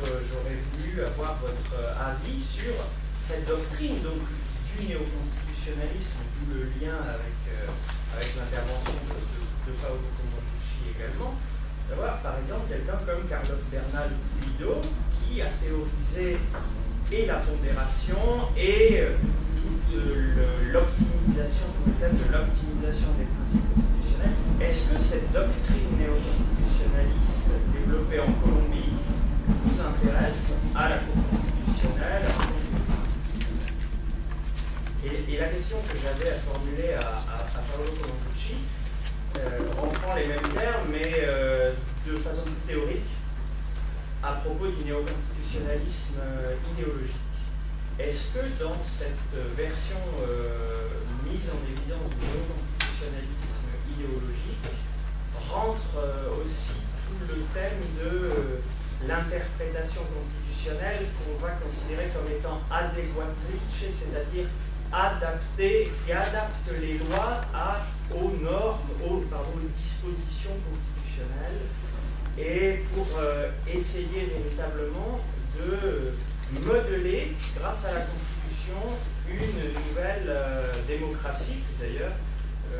j'aurais voulu avoir votre avis sur cette doctrine donc, du néoconstitutionnalisme, d'où le lien avec l'intervention de Paolo Komanduchi également, d'avoir par exemple quelqu'un comme Carlos Bernal Guido qui a théorisé et la pondération et l'optimisation, le thème de l'optimisation des principes constitutionnels. Est-ce que cette doctrine néoconstitutionnaliste développée en Colombie vous intéresse à la Cour constitutionnelle? Et la question que j'avais à formuler à Paolo Komanduchi reprend les mêmes termes, mais de façon plus théorique, à propos du néoconstitutionnalisme idéologique. Est-ce que dans cette version mise en évidence du néoconstitutionnalisme idéologique rentre aussi tout le thème de l'interprétation constitutionnelle qu'on va considérer comme étant adéquatrice, c'est-à-dire adaptée, qui adapte les lois aux normes, aux dispositions constitutionnelles et pour essayer véritablement de modeler, grâce à la Constitution, une nouvelle démocratie, d'ailleurs, vous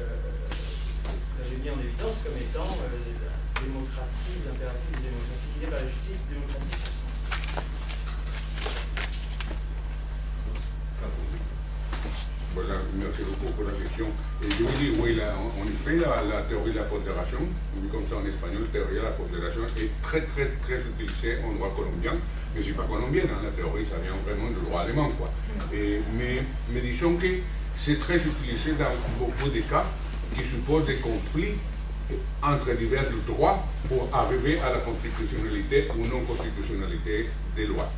l'avez mis en évidence comme étant la démocratie, l'impératif de démocratie guidée par la justice, démocratie sur
Voilà, merci beaucoup pour la question. Et je vous dis, oui, en effet, la théorie de la pondération, on dit comme ça en espagnol, théorie de la pondération, est très utilisée en droit colombien. Mais ce n'est pas colombien, hein, la théorie, ça vient vraiment du droit allemand, quoi. Mais disons que c'est très utilisé dans beaucoup de cas qui supposent des conflits entre divers droits pour arriver à la constitutionnalité ou non-constitutionnalité des lois.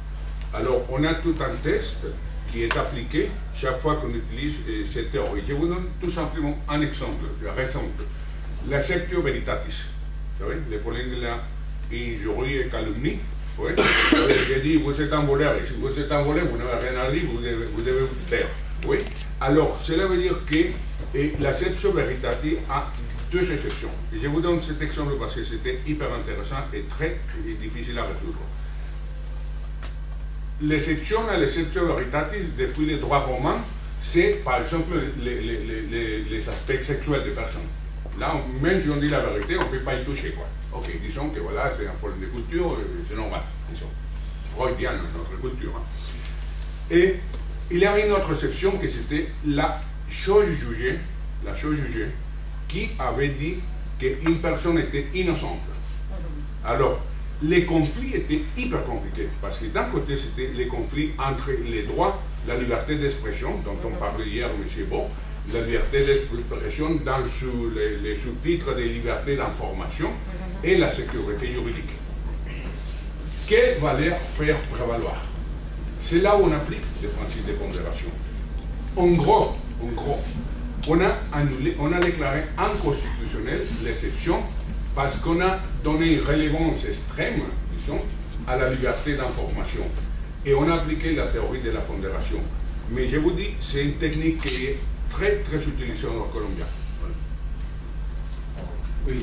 Alors, on a tout un test qui est appliqué chaque fois qu'on utilise cette théorie. Je vous donne tout simplement un exemple récent. L'acceptio veritatis, vous savez, le problème de la injurie et calomnie. Oui. J'ai dit, vous êtes un voleur, et si vous êtes un voleur, vous n'avez rien à dire, vous devez vous taire. Oui. Alors, cela veut dire que l'acceptio veritatis a deux exceptions. Et je vous donne cet exemple parce que c'était hyper intéressant et très difficile à résoudre. L'exception à l'acceptio veritatis depuis les droits romains, c'est par exemple les aspects sexuels des personnes. Là, même si on dit la vérité, on ne peut pas y toucher, quoi. Ok, disons que voilà, c'est un problème de culture, c'est normal, disons. Freudien dans notre culture. Hein. Et il y avait une autre exception que c'était la chose jugée, qui avait dit qu'une personne était innocente. Alors, les conflits étaient hyper compliqués, parce que d'un côté, c'était les conflits entre les droits, la liberté d'expression, dont on parlait hier, M. Bon, la liberté d'expression dans les sous-titres des libertés d'information et la sécurité juridique. Que valeur faire prévaloir? C'est là où on applique le principe de pondération. En gros, on a déclaré inconstitutionnel l'exception parce qu'on a donné une relevance extrême, disons, à la liberté d'information. Et on a appliqué la théorie de la pondération. Mais je vous dis, c'est une technique qui est très utilisée en Colombie.
Oui,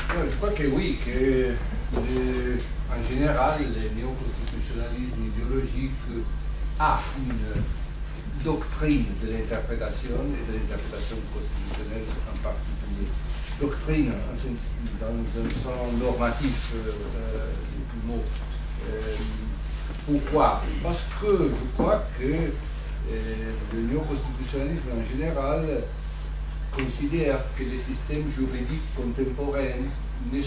je crois que oui, que en général, le néoconstitutionnalisme idéologique a une doctrine de l'interprétation et de l'interprétation constitutionnelle en particulier. Doctrine dans un sens normatif du mot. Pourquoi? Parce que je crois que le néoconstitutionnalisme en général considère que les systèmes juridiques contemporains ne